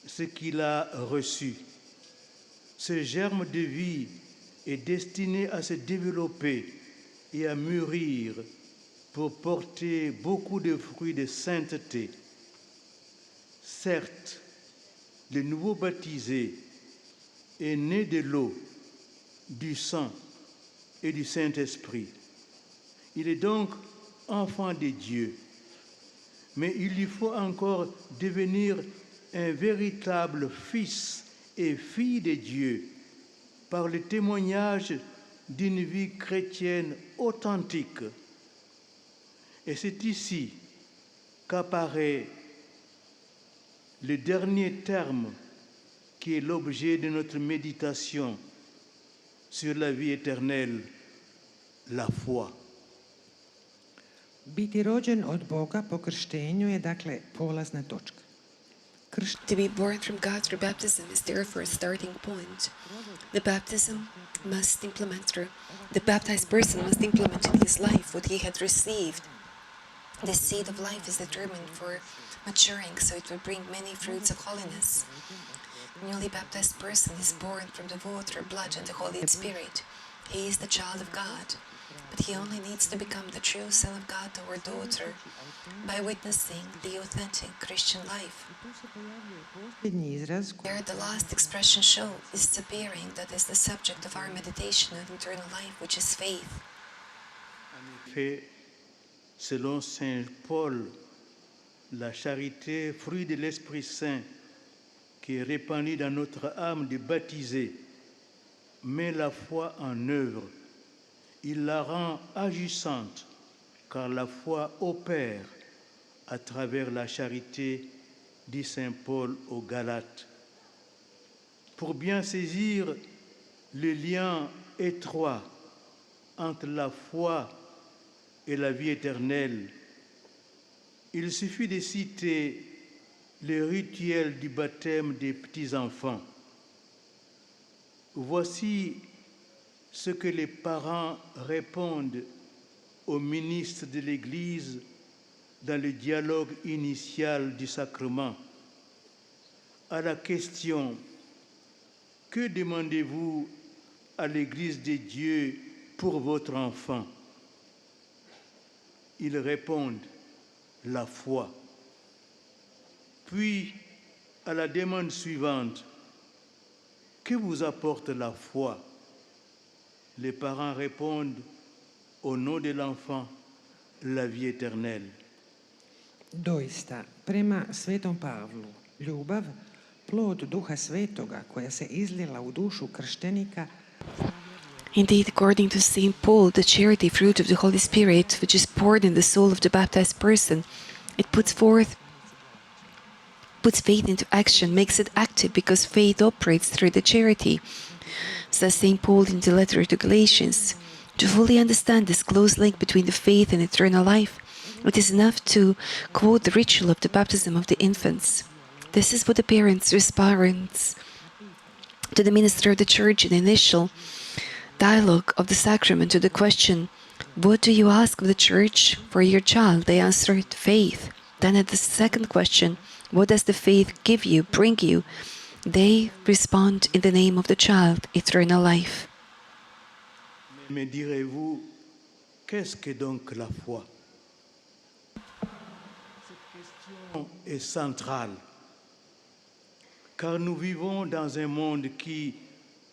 ce qu'il a reçu. Ce germe de vie est destiné à se développer et à mûrir pour porter beaucoup de fruits de sainteté. Certes, le nouveau baptisé est né de l'eau, du sang et du Saint-Esprit. Il est donc enfant de Dieu, mais il lui faut encore devenir un véritable fils et fille de Dieu par le témoignage d'une vie chrétienne authentique. Et c'est ici qu'apparaît le dernier terme qui est l'objet de notre méditation sur la vie éternelle, la foi. biti rođen od Boga po krštenju je dakle polazna točka. To be born from God through baptism is therefore a starting point. The baptized person must implement in his life what he had received. The seed of life is determined for maturing, so it will bring many fruits of holiness. The newly baptized person is born from the water, blood, and the Holy Spirit. He is the child of God, but he only needs to become the true son of God or daughter by witnessing the authentic Christian life. Posljednji izraz There the last expression show is disappearing, that is the subject of our meditation on eternal life, which is faith. En effet, selon Saint Paul, la charité, fruit de l'Esprit Saint, qui est répandue dans notre âme de baptisé, met la foi en œuvre. Il la rend agissante, car la foi opère à travers la charité, dit Saint Paul aux Galates. Pour bien saisir le lien étroit entre la foi et la vie éternelle, il suffit de citer le rituel du baptême des petits-enfants. Voici ce que les parents répondent au ministre de l'Église dans le dialogue initial du sacrement. À la question « Que demandez-vous à l'Église de Dieu pour votre enfant ?» Ils répondent « La foi ». Puis, à la demande suivante « Que vous apporte la foi ?» Les parents répondent au nom de l'enfant, la vie éternelle. doista, prema Svetom Pavlu, ljubav, plod Duha Svetoga koja se izlila u dušu krštenika, Indeed, according to St. Paul, the charity fruit of the Holy Spirit, which is poured in the soul of the baptized person, it puts faith into action, makes it active because faith operates through the charity. Says St. Paul in the letter to Galatians, to fully understand this close link between the faith and eternal life, it is enough to quote the ritual of the baptism of the infants. This is what the parents responds to the minister of the church in the initial dialogue of the sacrament to the question, what do you ask of the church for your child? They answered, faith. Then at the second question, what does the faith give you, bring you? They respond in the name of the child, eternal life. Mais direz-vous, qu'est-ce que donc la foi? Cette question est centrale, car nous vivons dans un monde qui,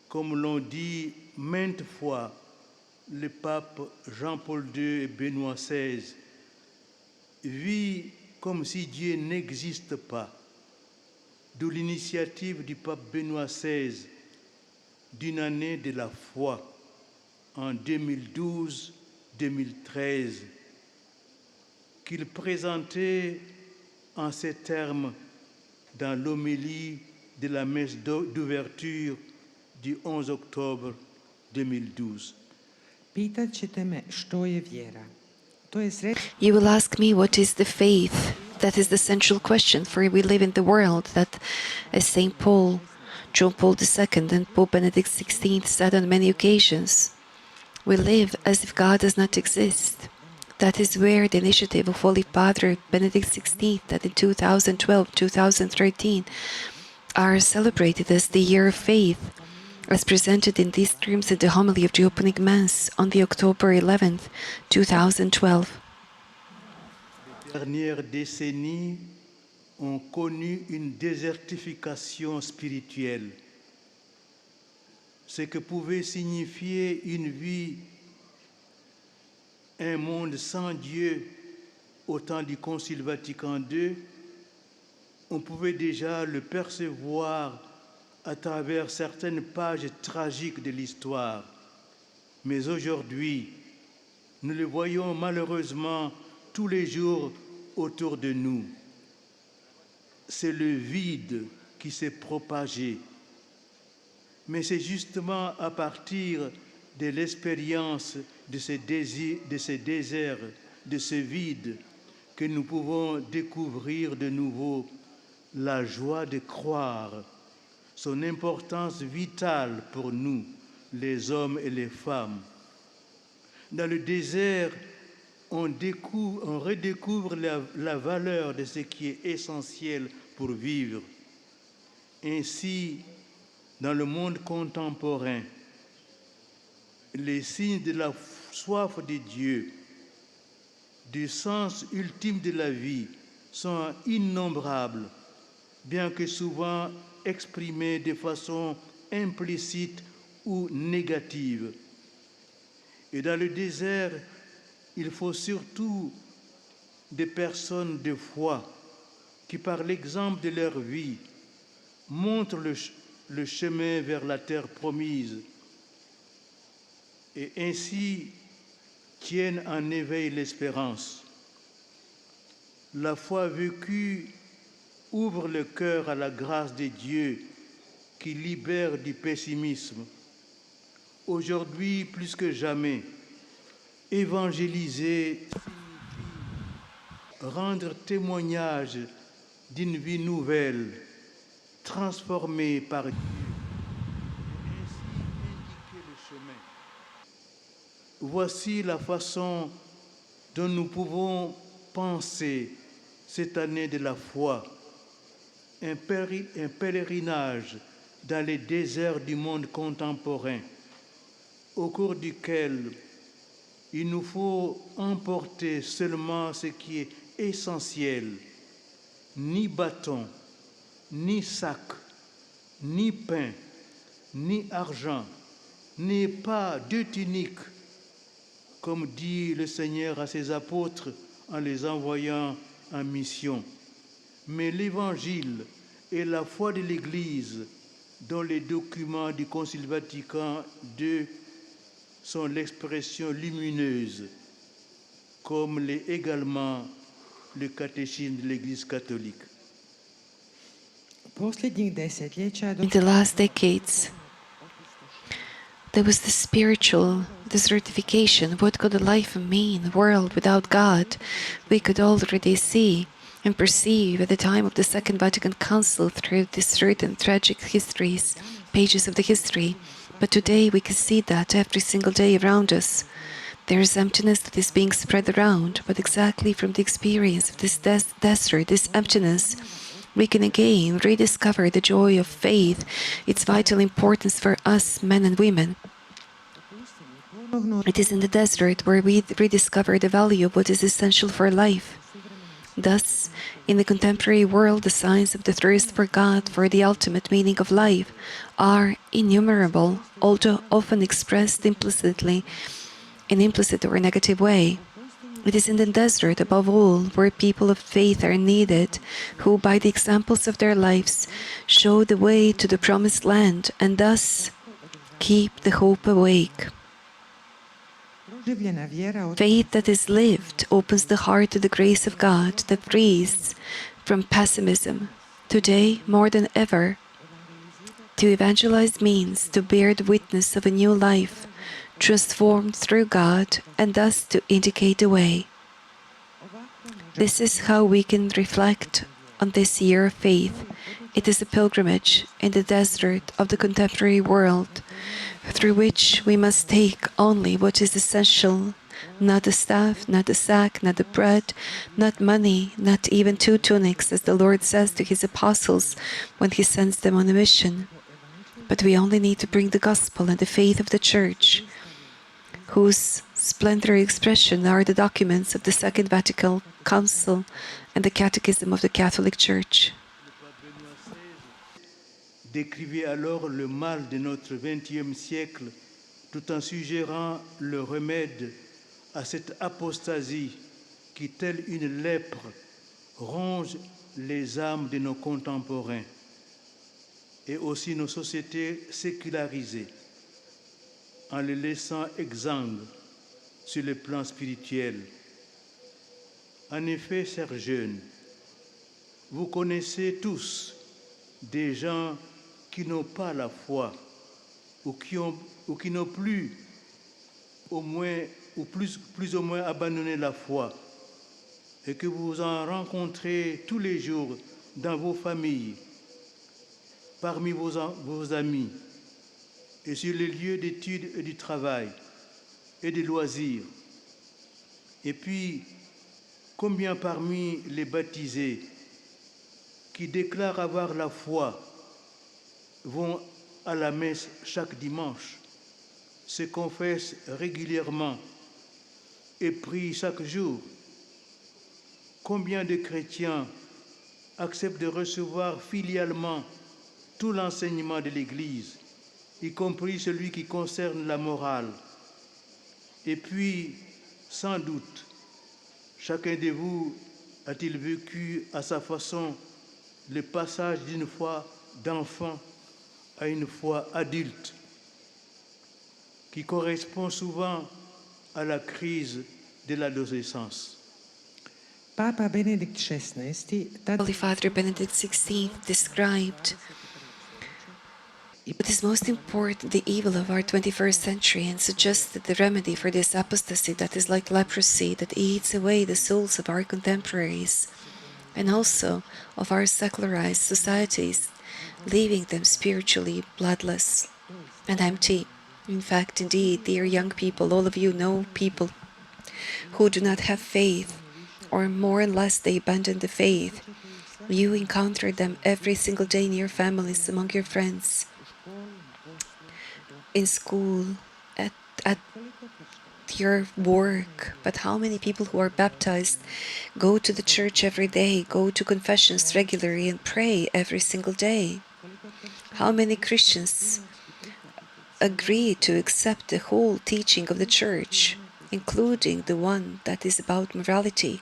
comme l'ont dit maintes fois le pape Jean-Paul II et Benoît XVI, vit comme si Dieu n'existe pas, d'où l'initiative du pape Benoît XVI d'une année de la foi en 2012-2013, qu'il présentait en ces termes dans l'homélie de la messe d'ouverture du 11 octobre 2012. Pitat ćete me što je vjera. To je You will ask me what is the faith? That is the central question, for we live in the world that, as St. Paul, John Paul II and Pope Benedict XVI said on many occasions, we live as if God does not exist. That is where the initiative of Holy Father Benedict XVI, that in 2012-2013 are celebrated as the Year of Faith, as presented in these terms in the homily of the opening Mass on the October 11th, 2012. Les dernières décennies ont connu une désertification spirituelle, ce que pouvait signifier une vie, un monde sans Dieu au temps du Concile Vatican II. On pouvait déjà le percevoir à travers certaines pages tragiques de l'histoire. Mais aujourd'hui, nous le voyons malheureusement tous les jours autour de nous. C'est le vide qui s'est propagé. Mais c'est justement à partir de l'expérience de ces déserts, de ce vide, que nous pouvons découvrir de nouveau la joie de croire, son importance vitale pour nous, les hommes et les femmes. Dans le désert, on redécouvre la valeur de ce qui est essentiel pour vivre. Ainsi, dans le monde contemporain, les signes de la soif de Dieu, du sens ultime de la vie, sont innombrables, bien que souvent exprimés de façon implicite ou négative. Et dans le désert, il faut surtout des personnes de foi qui, par l'exemple de leur vie, montrent le chemin vers la terre promise et ainsi tiennent en éveil l'espérance. La foi vécue ouvre le cœur à la grâce de Dieu qui libère du pessimisme. Aujourd'hui, plus que jamais, évangéliser, rendre témoignage d'une vie nouvelle, transformée par Dieu, et ainsi indiquer le chemin. Voici la façon dont nous pouvons penser cette année de la foi, un pèlerinage dans les déserts du monde contemporain, au cours duquel il nous faut emporter seulement ce qui est essentiel, ni bâton, ni sac, ni pain, ni argent, ni pas de tunique, comme dit le Seigneur à ses apôtres en les envoyant en mission. Mais l'Évangile et la foi de l'Église, dont les documents du Concile Vatican II sont l'expression lumineuse, comme l'est également le catéchisme de l'Église catholique. Posljednjih desetljeća In the last decades, there was the spiritual desertification. What could a life mean? A world without God? We could already see and perceive at the time of the Second Vatican Council through the certain tragic pages of the history. But today we can see that every single day around us. There is emptiness that is being spread around, but exactly from the experience of this desert, this emptiness, we can again rediscover the joy of faith, its vital importance for us, men and women. It is in the desert where we rediscover the value of what is essential for life. Thus, in the contemporary world, the signs of the thirst for God, for the ultimate meaning of life, are innumerable, although often expressed implicitly, in implicit or negative way. It is in the desert, above all, where people of faith are needed, who, by the examples of their lives, show the way to the promised land and thus keep the hope awake. Faith that is lived opens the heart to the grace of God that frees from pessimism. Today, more than ever, to evangelize means to bear the witness of a new life, transformed through God, and thus to indicate the way. This is how we can reflect on this year of faith. It is a pilgrimage in the desert of the contemporary world, through which we must take only what is essential, not the staff, not the sack, not the bread, not money, not even 2 tunics, as the Lord says to his apostles when he sends them on a mission. But we only need to bring the gospel and the faith of the Church, whose splendor expression are the documents of the Second Vatican Council and the Catechism of the Catholic Church. Décrivait alors le mal de notre XXe siècle tout en suggérant le remède à cette apostasie qui, telle une lèpre, ronge les âmes de nos contemporains et aussi nos sociétés sécularisées, en les laissant exsangues sur le plan spirituel. En effet, chers jeunes, vous connaissez tous des gens qui n'ont pas la foi ou qui n'ont plus au moins ou plus ou moins abandonné la foi et que vous en rencontrez tous les jours dans vos familles, parmi vos amis et sur les lieux d'études et du travail et des loisirs. Et puis, combien parmi les baptisés qui déclarent avoir la foi vont à la messe chaque dimanche, se confessent régulièrement et prient chaque jour. Combien de chrétiens acceptent de recevoir filialement tout l'enseignement de l'Église, y compris celui qui concerne la morale. Et puis, sans doute, chacun de vous a-t-il vécu à sa façon le passage d'une foi d'enfant à une foi adulte, qui correspond souvent à la crise de l'adolescence. Papa Benedikt XVI Holy Father Benedict XVI described what is most important, the evil of our 21st century, and suggested the remedy for this apostasy that is like leprosy that eats away the souls of our contemporaries and also of our secularized societies, leaving them spiritually bloodless and empty. In fact, indeed, dear young people, all of you know people who do not have faith, or more or less they abandon the faith. You encounter them every single day in your families, among your friends, in school, at your work. But how many people who are baptized go to the church every day, go to confessions regularly and pray every single day? How many Christians agree to accept the whole teaching of the church, including the one that is about morality?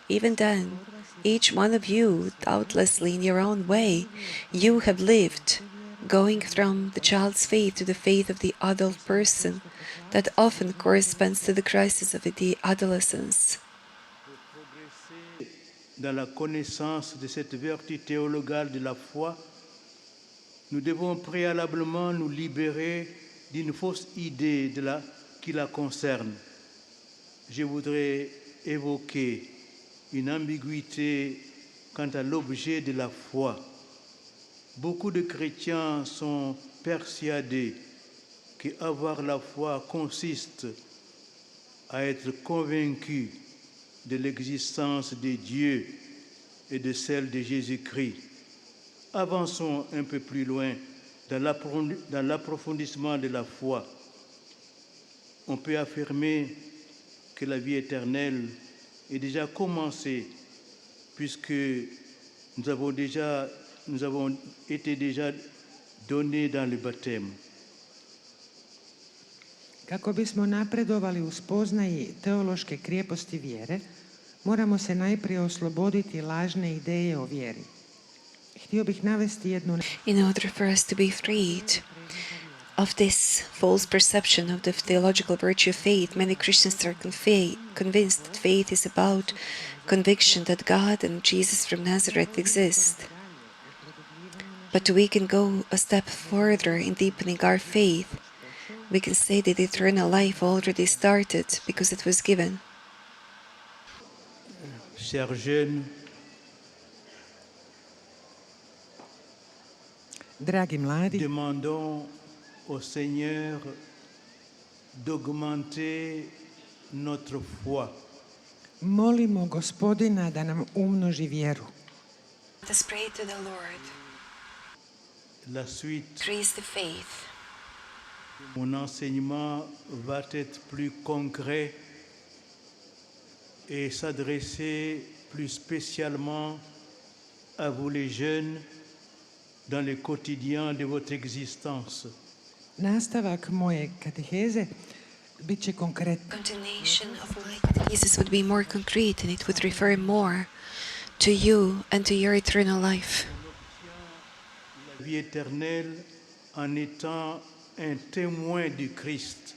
Even then, each one of you, doubtlessly in your own way, you have lived, going from the child's faith to the faith of the adult person, that often corresponds to the crisis of the adolescence. Dans la connaissance de cette vertu théologale de la foi, nous devons préalablement nous libérer d'une fausse idée qui la concerne. Je voudrais évoquer une ambiguïté quant à l'objet de la foi. Beaucoup de chrétiens sont persuadés qu'avoir la foi consiste à être convaincu de l'existence de Dieu et de celle de Jésus-Christ. Avançons un peu plus loin dans l'approfondissement de la foi. On peut affirmer que la vie éternelle est déjà commencée puisque nous avons été déjà donnés dans le baptême. Kako bismo napredovali u spoznaji teološke krijeposti vjere, moramo se najprije osloboditi lažne ideje o vjeri. Htio bih navesti jednu... In order for us to be freed of this false perception of the theological virtue of faith, many Christians are convinced that faith is about conviction that God and Jesus from Nazareth exist. But we can go a step further in deepening our faith. We can say that eternal life already started because it was given. Chers jeunes, Dragi mladi, demandons au Seigneur d'augmenter notre foi. molimo Gospodina da nam umnoži vjeru. Let us pray to the Lord. La suite Increase the faith. mon enseignement va être plus concret et s'adresser plus spécialement à vous les jeunes dans le quotidien de votre existence. Nastavak moje kateheze bit će konkretan. Continuation of my catechesis would be more concrete and it would refer more to you and to your eternal life. La vie éternelle en étant un témoin du Christ.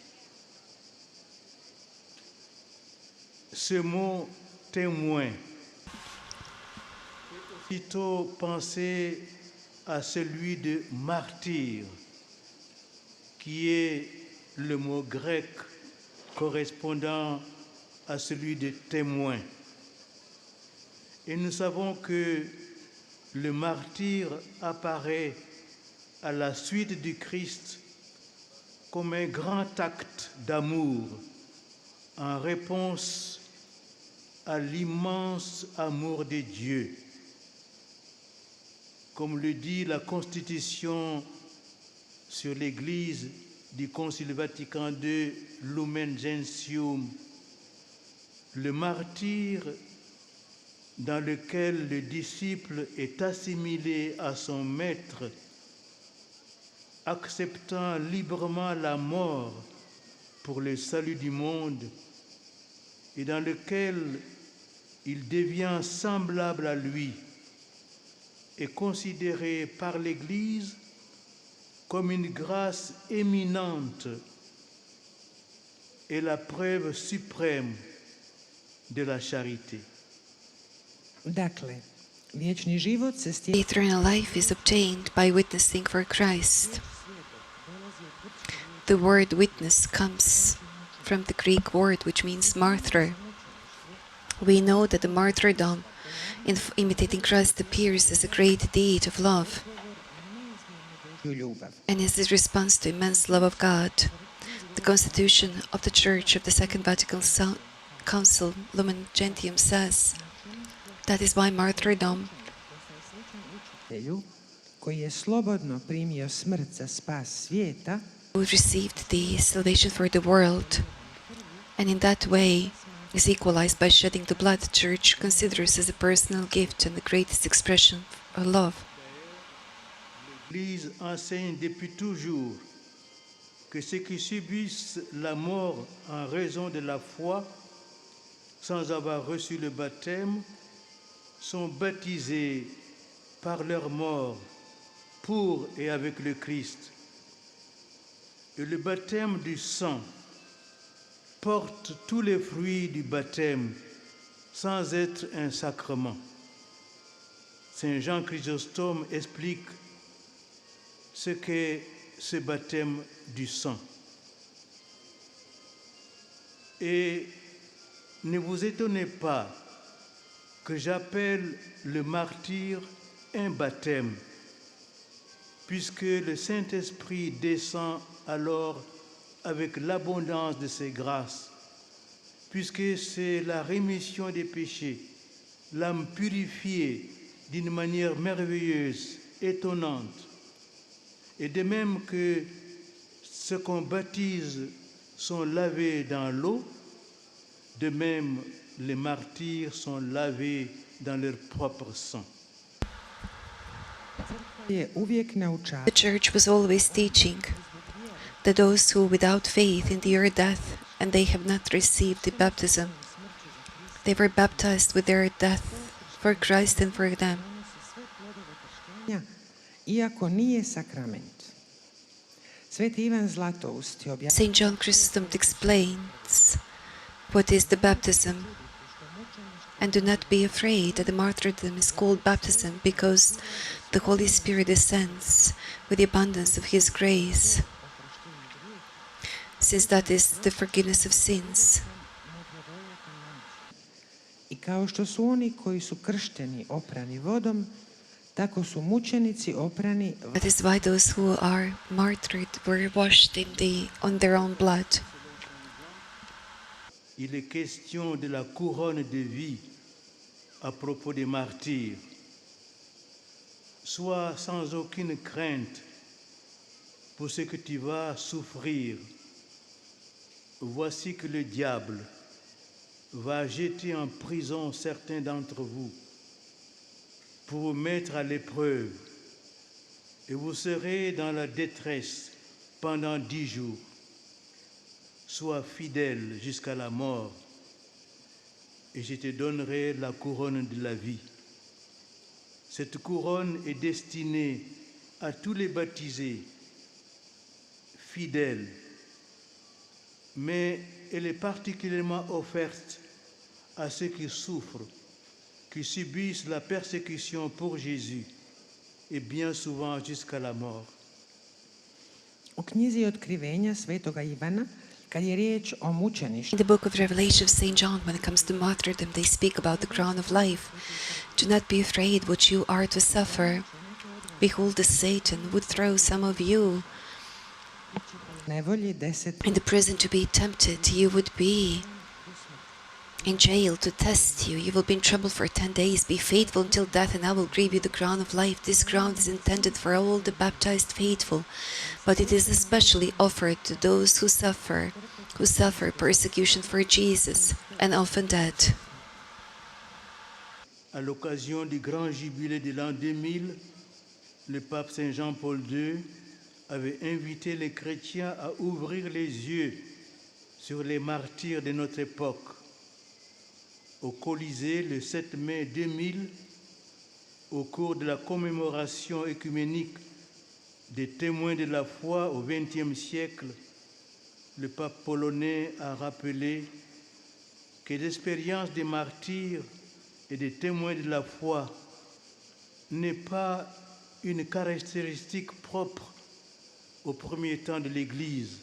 Ce mot témoin, plutôt penser à celui de martyr, qui est le mot grec correspondant à celui de témoin. Et nous savons que le martyr apparaît à la suite du Christ comme un grand acte d'amour en réponse à l'immense amour de Dieu. Comme le dit la Constitution sur l'Église du Concile Vatican II, Lumen Gentium, le martyr dans lequel le disciple est assimilé à son maître, acceptant librement la mort pour le salut du monde, et dans lequel il devient semblable à lui, est considéré par l'Église comme une grâce éminente et la preuve suprême de la charité. Dakle, vječni život se stječe Eternal life is obtained by witnessing for Christ. The word witness comes from the Greek word which means martyr. We know that the martyrdom in imitating Christ appears as a great deed of love ljubav. and is a response to immense love of God. The Constitution of the Church of the Second Vatican Council, Lumen Gentium, says that is why martyrdom, Koji je slobodno primio smrt za spas svijeta, who received the salvation for the world, and in that way is equalized by shedding the blood, the Church considers as a personal gift and the greatest expression of love. L'Église enseigne depuis toujours que ceux qui subissent la mort en raison de la foi, sans avoir reçu le baptême, sont baptisés par leur mort pour et avec le Christ. Et le baptême du sang porte tous les fruits du baptême sans être un sacrement. Saint Jean Chrysostome explique ce qu'est ce baptême du sang. Et ne vous étonnez pas que j'appelle le martyre un baptême, puisque le Saint-Esprit descend alors avec l'abondance de ses grâces, puisque c'est la rémission des péchés, l'âme purifiée d'une manière merveilleuse, étonnante. Et de même que ceux qu'on baptise sont lavés dans l'eau, de même les martyrs sont lavés dans leur propre sang. Je uvijek naučava The Church was always teaching that those who without faith endure death and they have not received the baptism, they were baptized with their death for Christ and for them. iako nije sakrament. Sveti Ivan Zlatoust je objavio St. John Chrysostom explains what is the baptism. And do not be afraid that the martyrdom is called baptism, because the Holy Spirit descends with the abundance of His grace, since that is the forgiveness of sins. I kao što su oni koji su kršteni oprani vodom, tako su mučenici oprani That is why those who are martyred were washed on their own blood. Il est question de la couronne de vie à propos des martyrs. Sois sans aucune crainte pour ce que tu vas souffrir. Voici que le diable va jeter en prison certains d'entre vous pour vous mettre à l'épreuve, et vous serez dans la détresse pendant 10 jours. Sois fidèle jusqu'à la mort, et je te donnerai la couronne de la vie. Cette couronne est destinée à tous les baptisés, fidèles, mais elle est particulièrement offerte à ceux qui souffrent, qui subissent la persécution pour Jésus, et bien souvent jusqu'à la mort. U knjizi Otkrivenja svetoga Ivana, kad je riječ o In mučeništvu, the book of Revelation of St. John, when it comes to martyrdom, they speak about the crown of life. Do not be afraid what you are to suffer. Behold, the Satan would throw some of you nevolji 10 in the prison to be tempted. You would be in jail to test you. You will be in trouble for 10 days. Be faithful until death, and I will give you the crown of life. This crown is intended for all the baptized faithful, but it is especially offered to those who suffer persecution for Jesus and often death. À l'occasion du grand jubilé de l'an 2000, le pape Saint Jean-Paul II avait invité les chrétiens à ouvrir les yeux sur les martyrs de notre époque. Au Colisée, le 7 mai 2000, au cours de la commémoration œcuménique des témoins de la foi au XXe siècle, le pape polonais a rappelé que l'expérience des martyrs et des témoins de la foi n'est pas une caractéristique propre au premier temps de l'Église,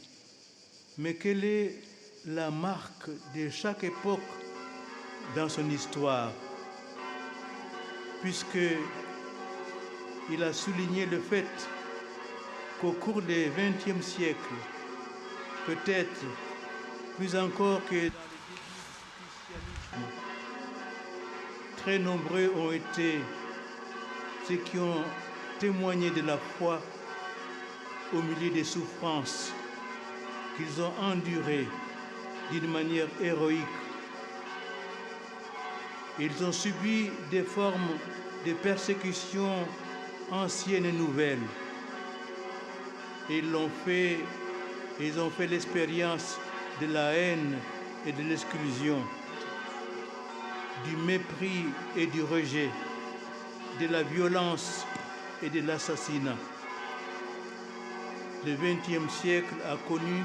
mais qu'elle est la marque de chaque époque dans son histoire, puisqu'il a souligné le fait qu'au cours du XXe siècle, peut-être plus encore que dans les très nombreux ont été ceux qui ont témoigné de la foi au milieu des souffrances qu'ils ont endurées d'une manière héroïque. Ils ont subi des formes de persécution anciennes et nouvelles. Et ils ont fait l'expérience de la haine et de l'exclusion, du mépris et du rejet, de la violence et de l'assassinat. le XXe siècle a connu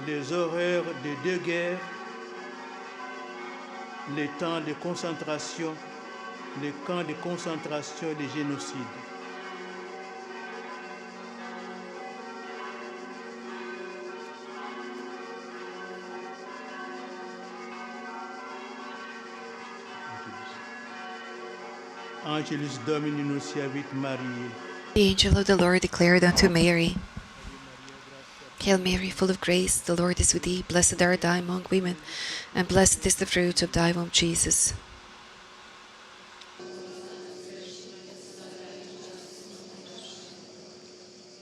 les horreurs de deux guerres, les temps de concentration, les camps de concentration et les génocides. Angelus Domini nunciavit Mariae. The angel of the Lord declared unto Mary, Hail Mary, full of grace, the Lord is with thee. Blessed art thou among women, and blessed is the fruit of thy womb, Jesus.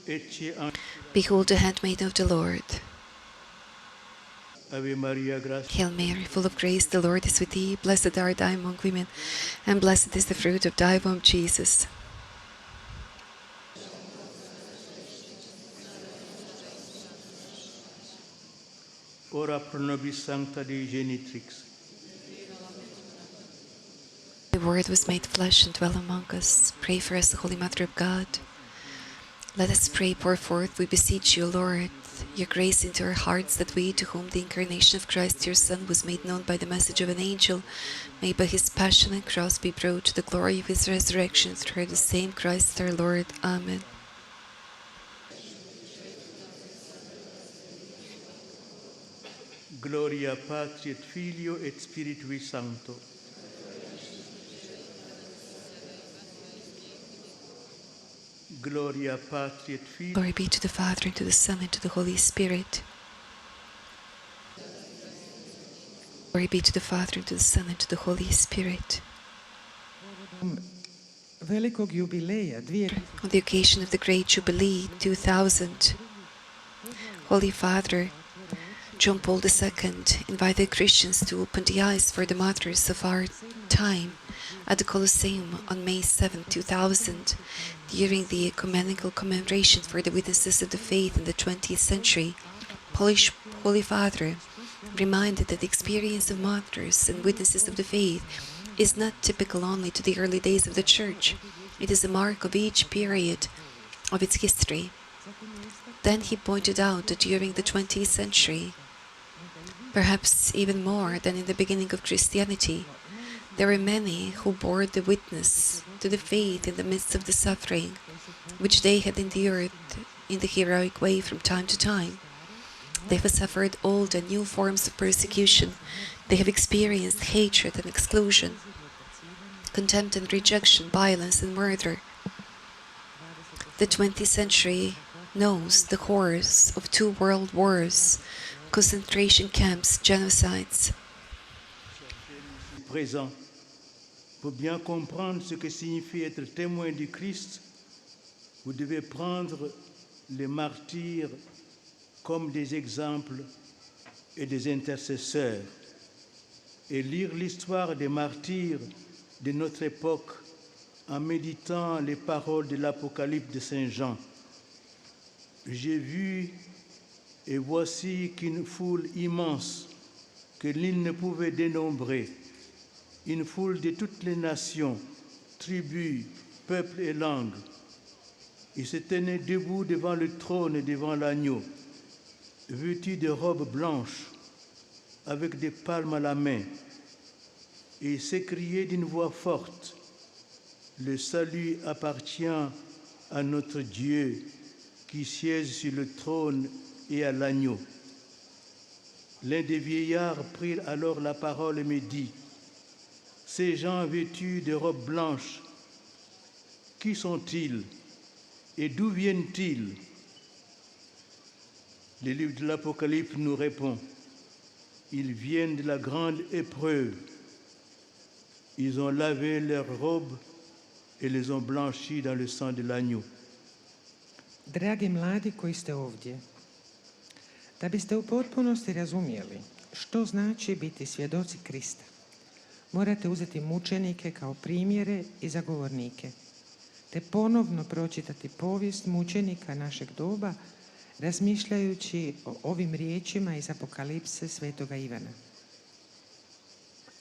Ecce Behold the handmaid of the Lord. Ave Maria, gratia. Hail Mary, full of grace, the Lord is with thee. Blessed art thou among women, and blessed is the fruit of thy womb, Jesus. Ora pro nobis sancta Dei genitrix. The Word was made flesh and dwelt among us. Pray for us, the Holy Mother of God. Let us pray, pour forth, we beseech you, Lord, your grace into our hearts, that we, to whom the incarnation of Christ your Son was made known by the message of an angel, may by his passion and cross be brought to the glory of his resurrection through the same Christ our Lord. Amen. Gloria Patri et Filio et Spiritui Sancto. Gloria Patri et Filio. Glory be to the Father, and to the Son, and to the Holy Spirit. Glory be to the Father, and to the Son, and to the Holy Spirit. Velikog jubileja, On the occasion of the Great Jubilee 2000, Holy Father John Paul II invited Christians to open the eyes for the martyrs of our time at the Colosseum on May 7, 2000, during the ecumenical commemoration for the witnesses of the faith in the 20th century. Polish Holy Father reminded that the experience of martyrs and witnesses of the faith is not typical only to the early days of the Church. It is a mark of each period of its history. Then he pointed out that during the 20th century, perhaps even more than in the beginning of Christianity, there were many who bore the witness to the faith in the midst of the suffering which they had endured in the heroic way from time to time. They have suffered old and new forms of persecution. They have experienced hatred and exclusion, contempt and rejection, violence and murder. The 20th century knows the horrors of 2 world wars, concentration camps, genocides. Présent, pour bien comprendre ce que signifie être témoin du Christ, vous devez prendre les martyrs comme des exemples et des intercesseurs et lire l'histoire des martyrs de notre époque en méditant les paroles de l'Apocalypse de Saint Jean. J'ai vu et voici qu'une foule immense que nul ne pouvait dénombrer, une foule de toutes les nations, tribus, peuples et langues. Ils se tenaient debout devant le trône et devant l'agneau, vêtus de robes blanches, avec des palmes à la main, et ils s'écriaient d'une voix forte, « Le salut appartient à notre Dieu qui siège sur le trône et à l'agneau. » L'un des vieillards prit alors la parole et me dit, « Ces gens vêtus de robes blanches, qui sont-ils et d'où viennent-ils » Le livre de l'Apocalypse nous répond, « Ils viennent de la grande épreuve. Ils ont lavé leurs robes et les ont blanchis dans le sang de l'agneau. » Dragi mladi koji ste ovdje, da biste u potpunosti razumjeli što znači biti svjedoci Krista, morate uzeti mučenike kao primjere i zagovornike, te ponovno pročitati povijest mučenika našeg doba, razmišljajući o ovim riječima iz Apokalipse svetoga Ivana.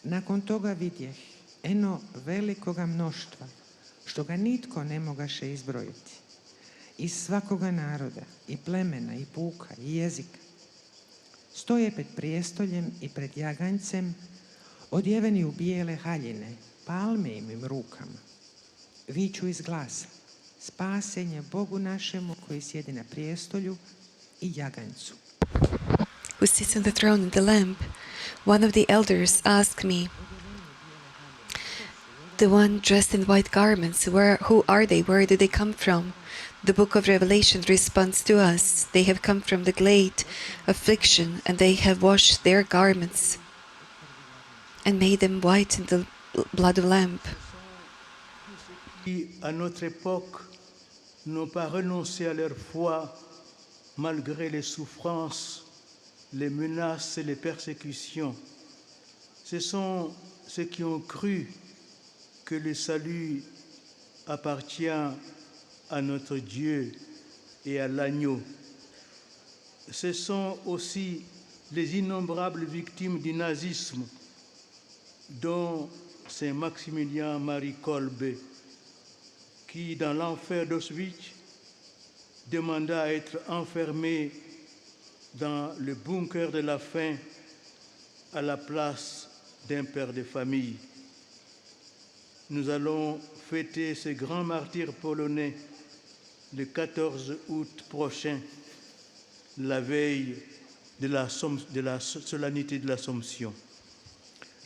Nakon toga vidjeh eno velikoga mnoštva, što ga nitko ne mogaše izbrojiti, iz svakoga naroda, i plemena, i puka, i jezika. Stoje pred prijestoljem i pred jaganjcem, odjeveni u bijele haljine, palme im rukama. Viču iz glasa, spasenje Bogu našemu koji sjedi na prijestolju i jaganjcu. Who sits on the throne and the Lamb. One of the elders asked me, the one dressed in white garments, who are they? Where do they come from? The book of Revelation responds to us. They have come from the great affliction, and they have washed their garments and made them white in the blood of the Lamb. Qui, à notre époque, n'ont pas renoncé à leur foi malgré les souffrances, les menaces et les persécutions. Ce sont ceux qui ont cru que le salut appartient à notre Dieu et à l'agneau. Ce sont aussi les innombrables victimes du nazisme, dont Saint Maximilien Marie Kolbe, qui, dans l'enfer d'Auschwitz, demanda à être enfermé dans le bunker de la faim à la place d'un père de famille. Nous allons fêter ce grand martyr polonais le 14 août prochain, la veille de la solennité de l'Assomption.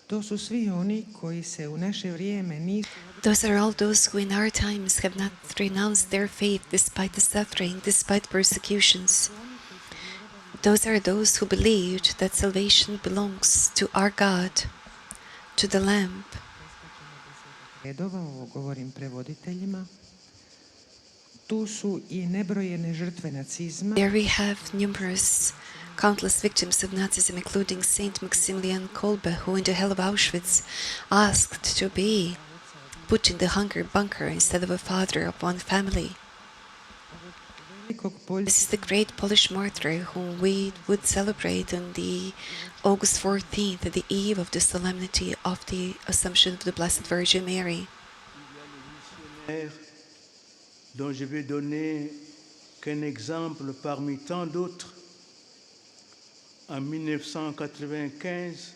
To su svi oni koji se u naše vrijeme nisu Those are all those who in our times have not renounced their faith despite the suffering, despite persecutions. Those are those who believed that salvation belongs to our God, to the Lamb. redova, ovo govorim prevoditeljima. Tu su i nebrojene žrtve nacizma, There we have countless victims of Nazism, including Saint Maximilian Kolbe, who in the hell of Auschwitz asked to be put in the hunger bunker instead of a father of one family. velikog This is the great Polish martyr whom we would celebrate on the August 14th, at the eve of the solemnity of the Assumption of the Blessed Virgin Mary. Dont je vais donner qu'un exemple parmi tant d'autres. En 1995,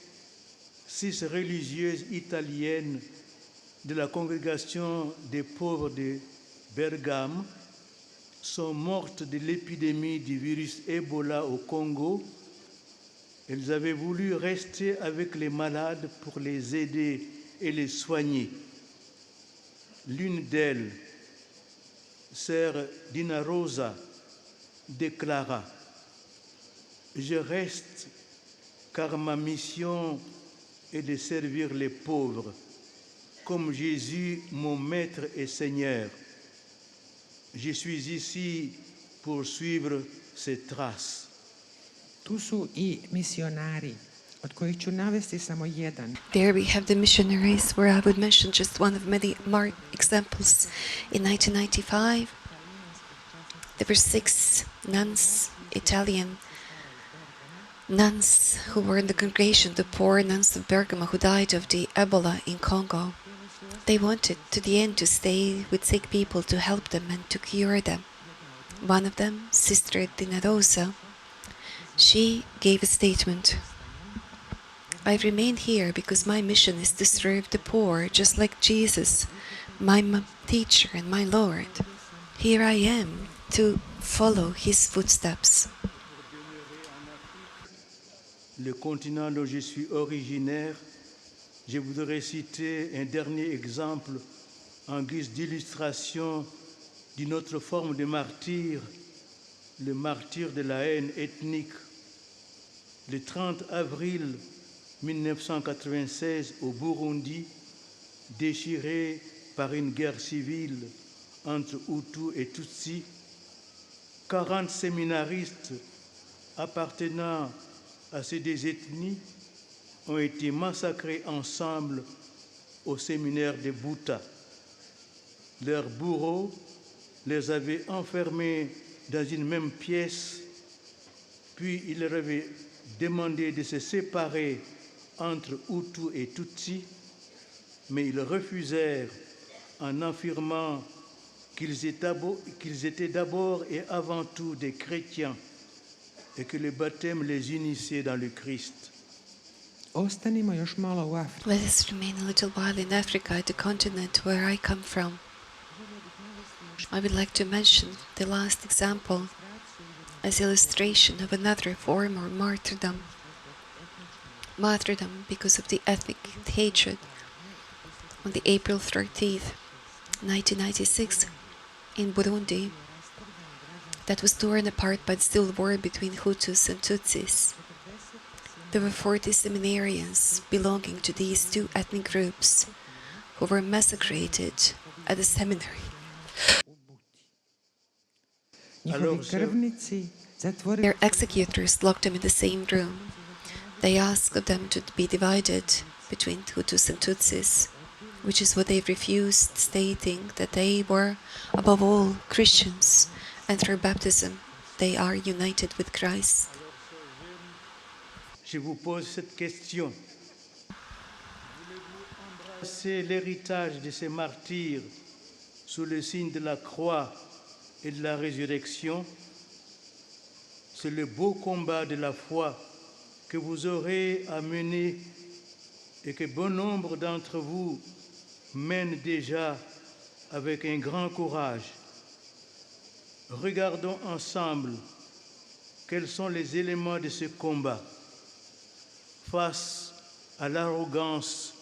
6 religieuses italiennes de la congrégation des pauvres de Bergame sont mortes de l'épidémie du virus Ebola au Congo. Elles avaient voulu rester avec les malades pour les aider et les soigner. L'une d'elles, Sœur Dina Rosa, déclara: je reste car ma mission est de servir les pauvres, comme Jésus, mon Maître et Seigneur. Je suis ici pour suivre ses traces. tu su i misionari, od kojih ću navesti samo jedan. There we have the missionaries, where I would mention just one of many examples. In 1995, there were 6 nuns, Italian nuns, who were in the congregation, the poor nuns of Bergamo who died of the Ebola in Congo. They wanted to the end to stay with sick people, to help them and to cure them. One of them, Sister Dina Rosa, she gave a statement: I remain here because my mission is to serve the poor, just like Jesus, my teacher and my Lord. Here I am to follow his footsteps. Le continent dont je suis originaire, je voudrais citer un dernier exemple en guise d'illustration d'une autre forme de martyr, le martyr de la haine ethnique. Le 30 avril 1996, au Burundi, déchiré par une guerre civile entre Hutus et Tutsis, 40 séminaristes appartenant à ces deux ethnies ont été massacrés ensemble au séminaire de Buta. Leurs bourreaux les avaient enfermés dans une même pièce, puis ils leur avaient demandé de se séparer entre Hutus et Tutsis, mais ils refusèrent en affirmant qu'ils étaient d'abord et avant tout des chrétiens et que le baptême les unissait dans le Christ. Ostanimo još malo u Africi. Let us remain a little while in Africa, the continent where I come from. I would like to mention the last example as illustration of another form of martyrdom. Martyrdom because of the ethnic hatred. On the April 13th, 1996, in Burundi, that was torn apart by the civil war between Hutus and Tutsis. There were 40 seminarians belonging to these two ethnic groups who were massacred at the seminary. Njihovi krvnici zatvorili Their executors locked them in the same room. They asked them to be divided between Hutus and Tutsis, which is what they refused, stating that they were, above all, Christians, and through baptism they are united with Christ. Je vous pose cette question. C'est l'héritage de ces martyrs sous le signe de la croix et de la résurrection. C'est le beau combat de la foi que vous aurez à mener et que bon nombre d'entre vous mènent déjà avec un grand courage. Regardons ensemble quels sont les éléments de ce combat face à l'arrogance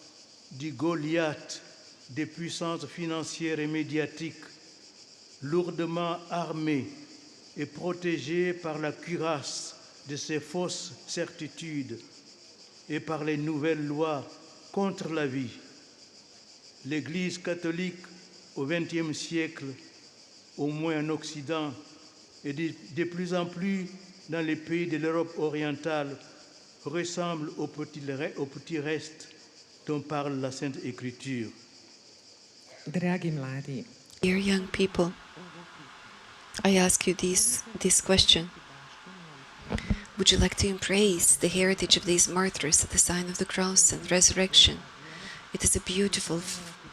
du Goliath des puissances financières et médiatiques, lourdement armées et protégées par la cuirasse de ces fausses certitudes et par les nouvelles lois contre la vie. L'Église catholique au XXe siècle, au moins en Occident, et de plus en plus dans les pays de l'Europe orientale, ressemble au petit reste dont parle la Sainte Écriture. dragi mladi. Dear young people, I ask you this question. Would you like to embrace the heritage of these martyrs at the sign of the cross and resurrection? It is a beautiful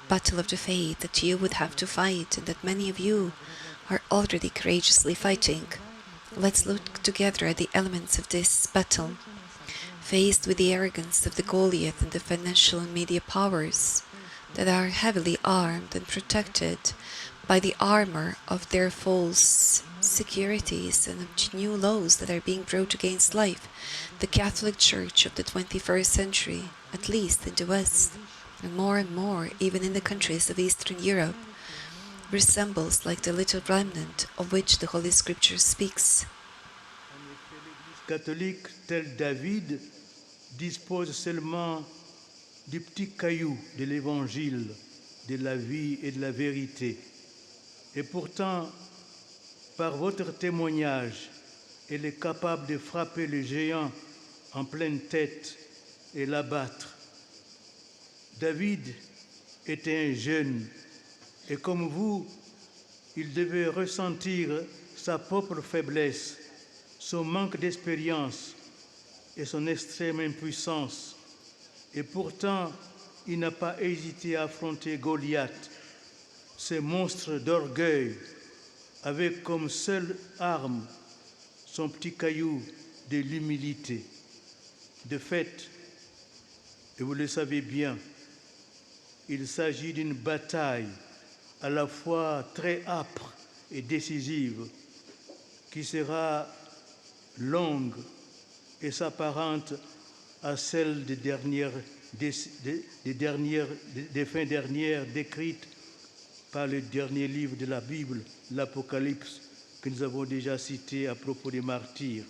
battle of the faith that you would have to fight and that many of you are already courageously fighting. Let's look together at the elements of this battle. Faced with the arrogance of the Goliath and the financial and media powers that are heavily armed and protected by the armor of their false securities and of new laws that are being brought against life, the Catholic Church of the 21st century, at least in the West, and more, even in the countries of Eastern Europe, resembles like the little remnant of which the Holy Scripture speaks. Catholique tel David dispose seulement du petit caillou de l'évangile, de la vie et de la vérité. Et pourtant, par votre témoignage, elle est capable de frapper le géant en pleine tête et l'abattre. David était un jeune et comme vous, il devait ressentir sa propre faiblesse, son manque d'expérience et son extrême impuissance. Et pourtant, il n'a pas hésité à affronter Goliath, ce monstre d'orgueil, avec comme seule arme son petit caillou de l'humilité. De fait, et vous le savez bien, il s'agit d'une bataille à la fois très âpre et décisive, qui sera longue et s'apparente à celle des fins dernières décrites par le dernier livre de la Bible, l'Apocalypse, que nous avons déjà cité à propos des martyrs.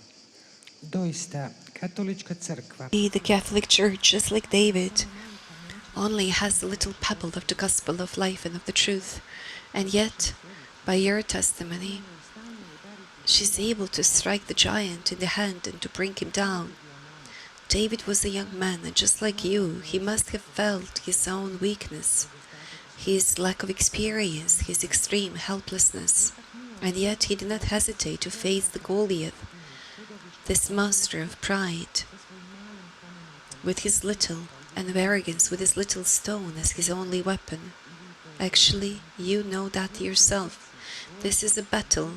Doista, katolička crkva The Catholic Church, just like David, only has a little pebble of the gospel of life and of the truth, and yet, by your testimony, she's able to strike the giant in the hand and to bring him down. David was a young man, and just like you, he must have felt his own weakness, his lack of experience, his extreme helplessness, and yet he did not hesitate to face the Goliath, this monster of pride, with his little, and of arrogance, with his little stone as his only weapon. Actually, you know that yourself. This is a battle,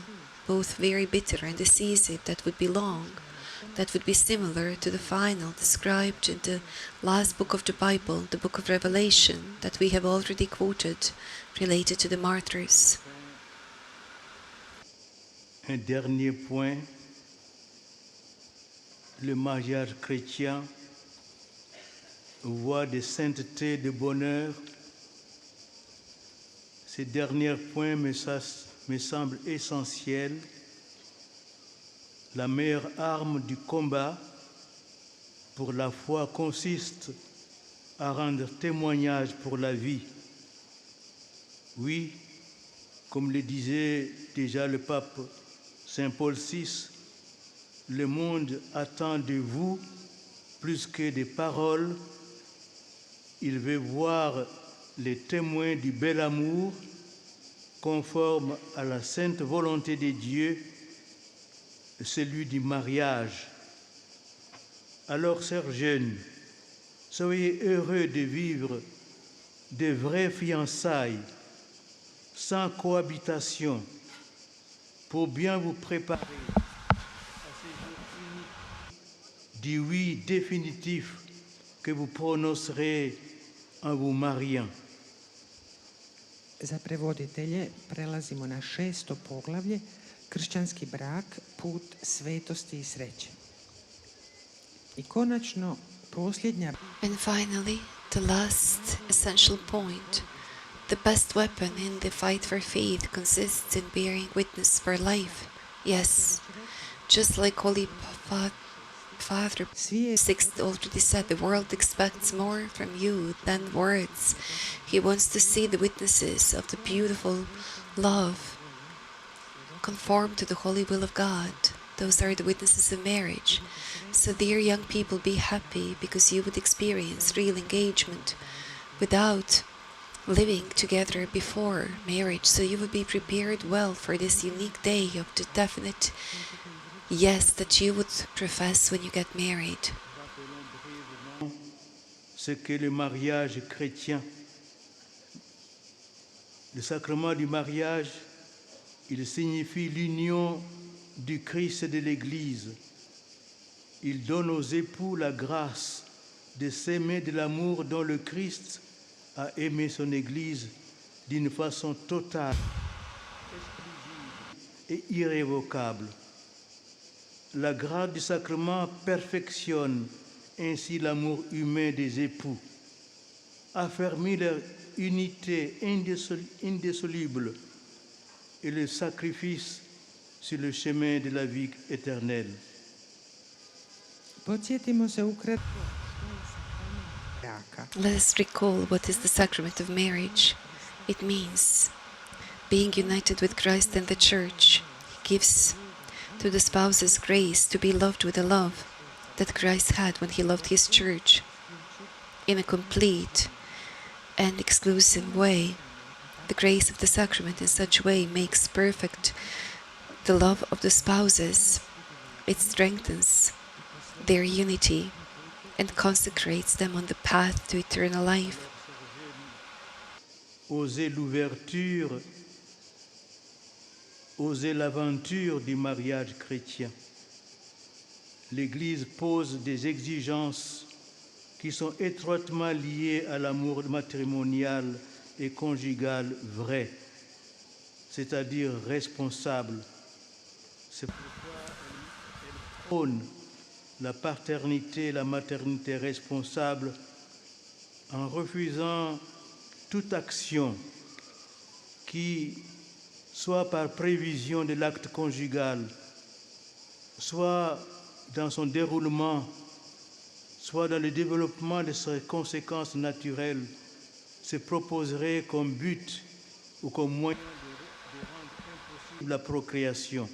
both very bitter and decisive, that would be long, that would be similar to the final described in the last book of the Bible, the book of Revelation, that we have already quoted, related to the martyrs. Un dernier point, le mariage chrétien, voie de sainteté, de bonheur. Ces derniers points me semblent essentiels. La meilleure arme du combat pour la foi consiste à rendre témoignage pour la vie. Oui, comme le disait déjà le pape Saint Paul VI, le monde attend de vous plus que des paroles. Il veut voir les témoins du bel amour conforme à la sainte volonté de Dieu, celui du mariage. Alors, chers jeunes, soyez heureux de vivre de vraies fiançailles, sans cohabitation, pour bien vous préparer à ces jours uniques du oui définitif que vous prononcerez en vous mariant. Za prevoditelje prelazimo na 6. poglavlje, kršćanski brak, put svetosti i sreće. I konačno, posljednja... And finally, the last essential point. The best weapon in the fight for faith consists in bearing witness for life. Yes, just like Holy Father VI already said, the world expects more from you than words. He wants to see the witnesses of the beautiful love conform to the holy will of God. Those are the witnesses of marriage. So dear young people, be happy because you would experience real engagement without living together before marriage. So you would be prepared well for this unique day of the definite yes that you would profess when you get married. Ce qu'est le mariage chrétien. Le sacrement du mariage, il signifie l'union du Christ et de l'Église. Il donne aux époux la grâce de s'aimer de l'amour dont le Christ a aimé son Église d'une façon totale, exclusive et irrévocable. La grâce du sacrement perfectionne ainsi l'amour humain des époux, affermit leur unité indissoluble et le sacrifice sur le chemin de la vie éternelle. Podsjetimo se ukratko braka. Let us recall what is the sacrament of marriage. It means being united with Christ and the Church. He gives to the spouses grace to be loved with the love that Christ had when he loved his church in a complete and exclusive way. The grace of the sacrament in such a way makes perfect the love of the spouses. It strengthens their unity and consecrates them on the path to eternal life. Osez l'ouverture, osez l'aventure du mariage chrétien. L'Église pose des exigences qui sont étroitement liées à l'amour matrimonial et conjugal vrai, c'est-à-dire responsable. C'est pourquoi elle prône la paternité et la maternité responsable en refusant toute action qui, soit par prévision de l'acte conjugal, soit dans son déroulement, soit dans le développement de ses conséquences naturelles, se proposerait comme but ou comme moyen de rendre impossible la procréation.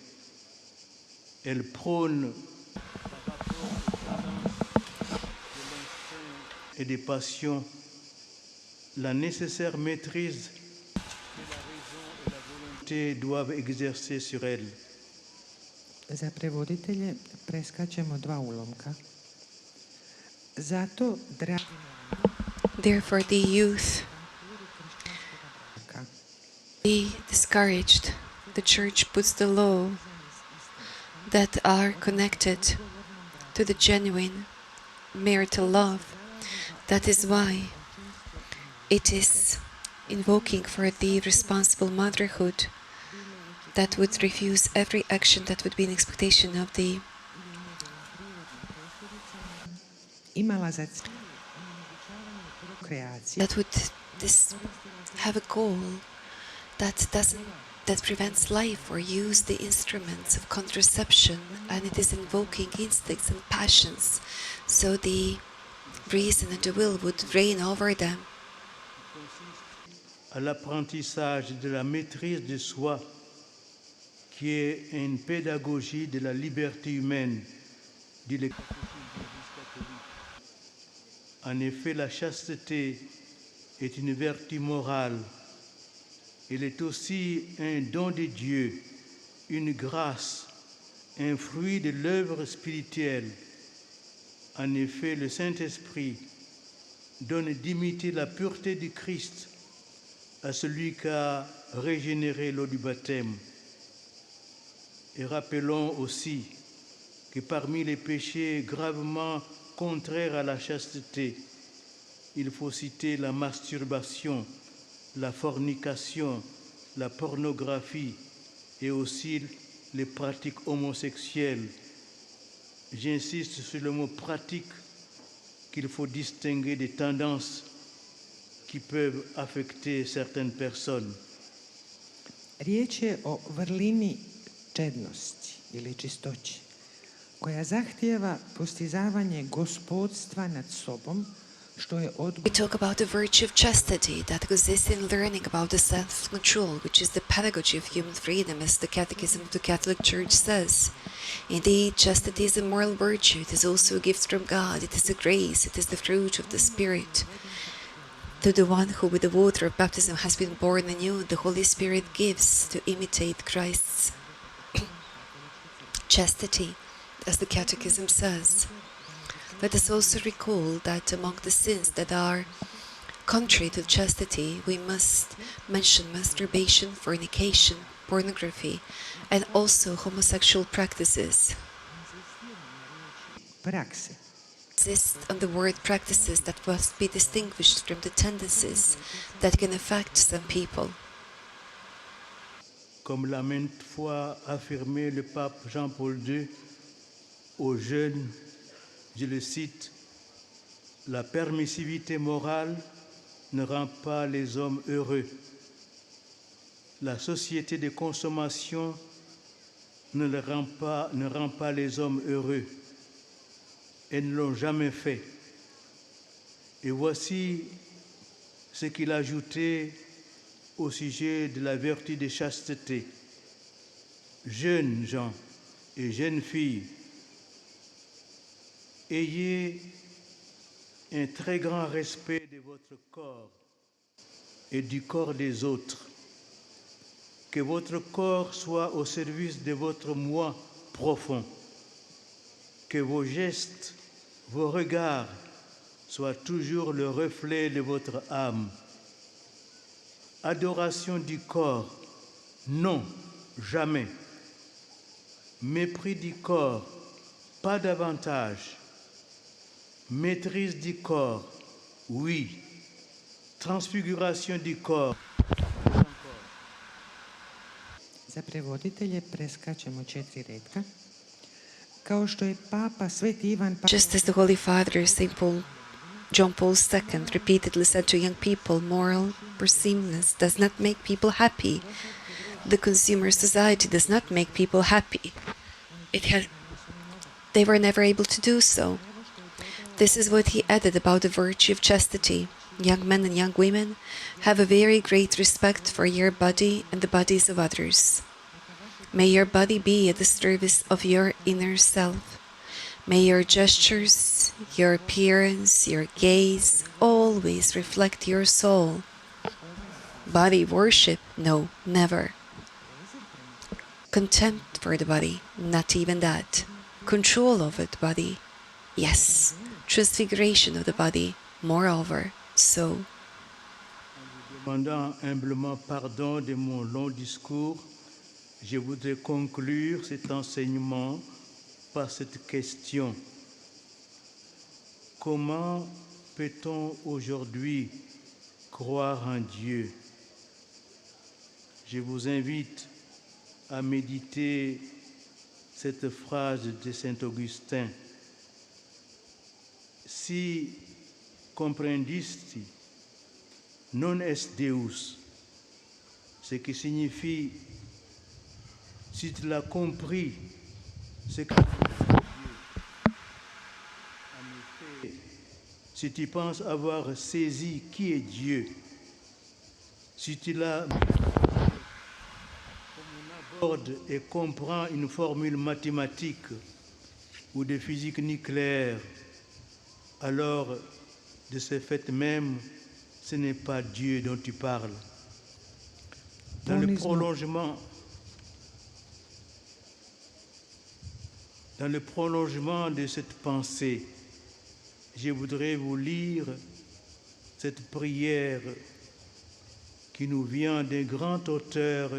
Elle prône par rapport aux tendances de l'instinct et des passions la nécessaire maîtrise que la raison et la volonté doivent exercer sur elle. Za prevoditelje preskačemo 2 ulomka. Zato, dragi Therefore, the youth, braka, be discouraged the Church puts the law that are connected to the genuine marital love. That is why it is invoking for the responsible motherhood that would refuse every action that would be an expectation of the imala za cilj kreacije that would have a goal that prevents life or use the instruments of contraception, and it is invoking instincts and passions, so the reason and the will would reign over them. À l'apprentissage de la maîtrise de soi, qui est une pédagogie de la liberté humaine, dit le En effet, la chasteté est une vertu morale. Elle est aussi un don de Dieu, une grâce, un fruit de l'œuvre spirituelle. En effet, le Saint-Esprit donne d'imiter la pureté du Christ à celui qui a régénéré l'eau du baptême. Et rappelons aussi que parmi les péchés gravement contraires à la chasteté, il faut citer la masturbation, la fornication, la pornographie et aussi les pratiques homosexuelles. J'insiste sur le mot pratique, qu'il faut distinguer des tendances qui peuvent affecter certaines personnes. Riječ je o vrlini čednosti ili čistoći, koja zahtijeva postizavanje gospodstva nad sobom, što je We talk about the virtue of chastity that consists in learning about the self-control, which is the pedagogy of human freedom, as the Catechism of the Catholic Church says. Indeed, chastity is a moral virtue. It is also a gift from God. It is a grace. It is the fruit of the Spirit. To the one who with the water of baptism has been born anew, the Holy Spirit gives to imitate Christ's chastity, as the Catechism says. Let us also recall that among the sins that are contrary to chastity, we must mention masturbation, fornication, pornography, and also homosexual practices. prakse. Insist on the word practices that must be distinguished from the tendencies that can affect some people. Comme l'a maintes fois affirmé le pape Jean-Paul II aux jeunes, je le cite, « La permissivité morale ne rend pas les hommes heureux. La société de consommation ne rend pas les hommes heureux. Elles ne l'ont jamais fait. » Et voici ce qu'il a ajouté au sujet de la vertu de chasteté. Jeunes gens et jeunes filles, ayez un très grand respect de votre corps et du corps des autres. Que votre corps soit au service de votre moi profond. Que vos gestes, vos regards soient toujours le reflet de votre âme. Adoration du corps, non, jamais. Mépris du corps, pas davantage. Maîtrise du corps, oui. Transfiguration du corps. Za prevoditelje preskačemo 4 retka. Kao što je Papa Sveti Ivan Just as the Holy Father, John Paul II, repeatedly said to young people, moral pursuitiveness does not make people happy. The consumer society does not make people happy. They were never able to do so. This is what he added about the virtue of chastity. Young men and young women, have a very great respect for your body and the bodies of others. May your body be at the service of your inner self. May your gestures, your appearance, your gaze always reflect your soul. Body worship? No, never. Contempt for the body? Not even that. Control over the body? Yes. Transfiguration of the body? Moreover, so. Demandant humblement pardon de mon long discours, Je voudrais conclure cet enseignement par cette question. Comment peut-on aujourd'hui croire en Dieu? Je vous invite à méditer cette phrase de Saint Augustin. Si comprendisti non est Deus, ce qui signifie si tu l'as compris, ce que en effet, si tu penses avoir saisi qui est Dieu, si tu l'as aborde et comprend une formule mathématique ou de physique nucléaire, alors de ce fait même, ce n'est pas Dieu dont tu parles. Dans le prolongement de cette pensée, je voudrais vous lire cette prière qui nous vient d'un grand auteur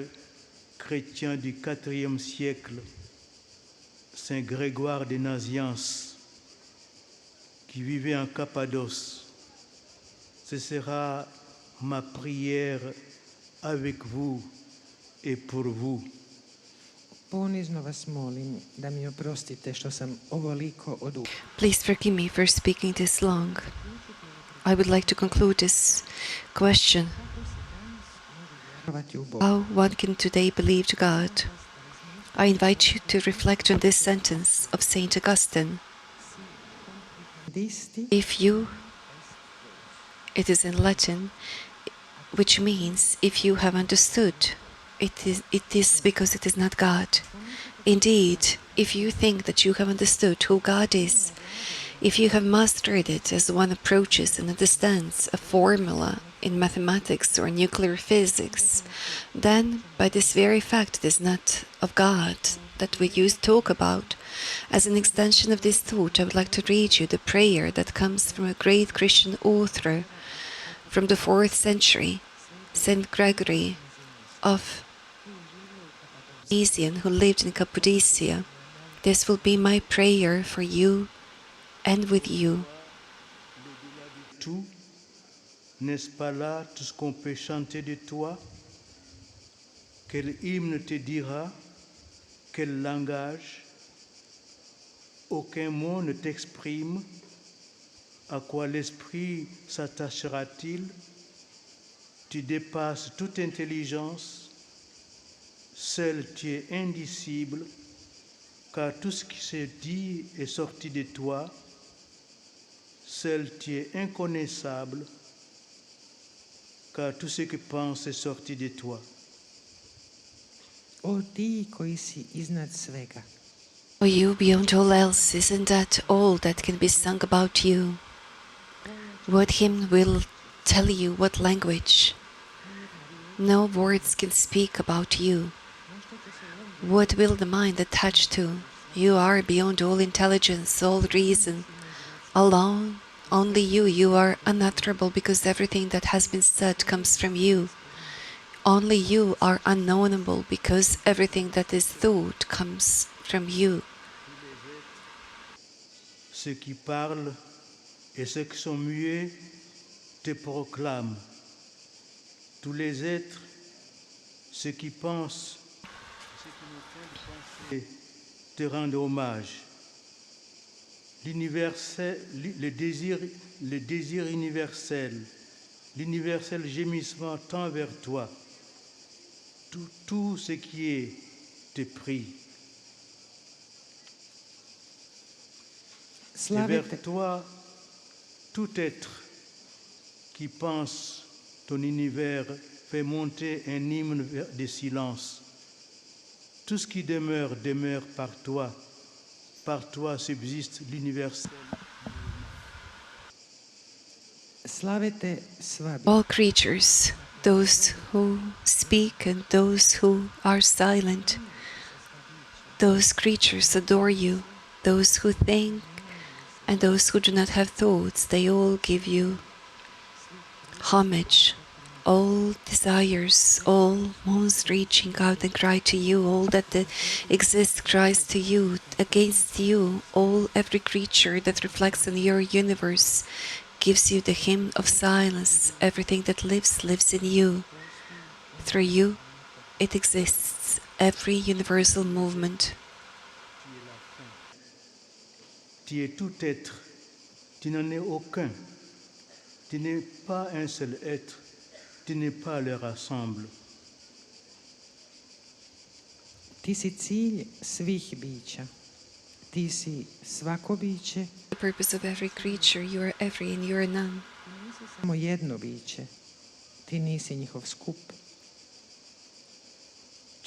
chrétien du IVe siècle, Saint Grégoire de Nazianze, qui vivait en Cappadoce. Ce sera ma prière avec vous et pour vous. Ponizno vas molim da mi oprostite što sam ovoliko odužio. Please forgive me for speaking this long. I would like to conclude this question. How one can today believe to God? I invite you to reflect on this sentence of Saint Augustine. If you, it is in Latin, which means if you have understood, it is because it is not God. Indeed, if you think that you have understood who God is, if you have mastered it as one approaches and understands a formula in mathematics or nuclear physics, then by this very fact it is not of God that we used to talk about. As an extension of this thought, I would like to read you the prayer that comes from a great Christian author from the 4th century, Saint Gregory of Nazianze, who lived in Cappadocia. This will be my prayer for you and with you. Tout, n'est-ce pas là tout ce qu'on peut chanter de toi? Quel hymne te dira? Quel langage? Aucun mot ne t'exprime. À quoi l'esprit s'attachera-t-il? Tu dépasses toute intelligence. Seul tu es indicible, car tout ce qui se dit est sorti de toi. Seul tu es inconnaissable, car tout ce que pense est sorti de toi. O ti koji si iznad svega, O you beyond all else, isn't that all that can be sung about you? What hymn will tell you what language? No words can speak about you. What will the mind attach to? You are beyond all intelligence, all reason. Alone, only you are unutterable because everything that has been said comes from you. Only you are unknowable because everything that is thought comes from you. Ceux qui parlent et ceux qui sont muets te proclament. Tous les êtres, ceux qui pensent, ceux qui ne font de penser, te rendent hommage. Le désir universel, l'universel gémissement tend vers toi. Tout ce qui est te prie. Et vers toi, tout être qui pense ton univers fait monter un hymne de silence. Tout ce qui demeure, demeure par toi. Par toi subsiste l'universel. All creatures, those who speak and those who are silent, those creatures adore you. Those who think and those who do not have thoughts, they all give you homage. all desires, all moans reaching out and cry to you, all that exists cries to you, against you, every creature that reflects on your universe gives you the hymn of silence. Everything that lives in you. Through you, it exists, every universal movement. Tu es tout être, tu n'en es aucun. Tu n'es pas un seul être, tu n'es pas leur ensemble. Ti si cilj svih bića. Ti si svako biće, The purpose of every creature, you are every and you are none. samo jedno biće. Ti nisi njihov skup.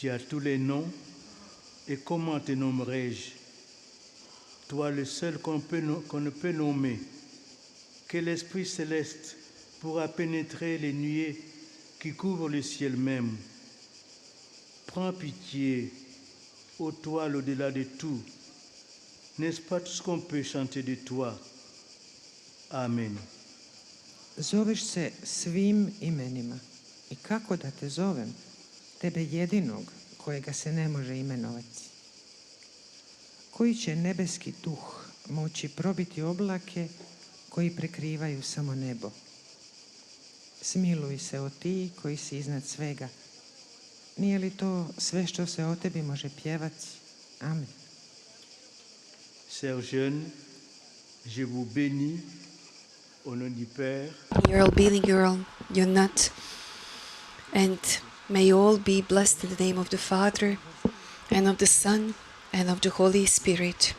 Tu as tous les noms, et comment te nommerai-je? Toi le seul qu'on ne peut nommer, que l'Esprit céleste pourra pénétrer les nuées qui couvrent le ciel même. Prends pitié, ô toi l'au-delà de tout. N'est-ce pas tout ce qu'on peut chanter de toi? Amen. Zoveš se svim imenima. I kako da te zovem? Tebe jedinog kojega se ne može imenovati. Koji će nebeski duh moći probiti oblake koji prekrivaju samo nebo? Smiluj se o ti koji si iznad svega. Nije li to sve što se o tebi može pjevati? Amen. Chers jeunes, je vous bénis au nom du Père, You're all being, you're not. And may you all be blessed in the name of the Father, and of the Son, and of the Holy Spirit.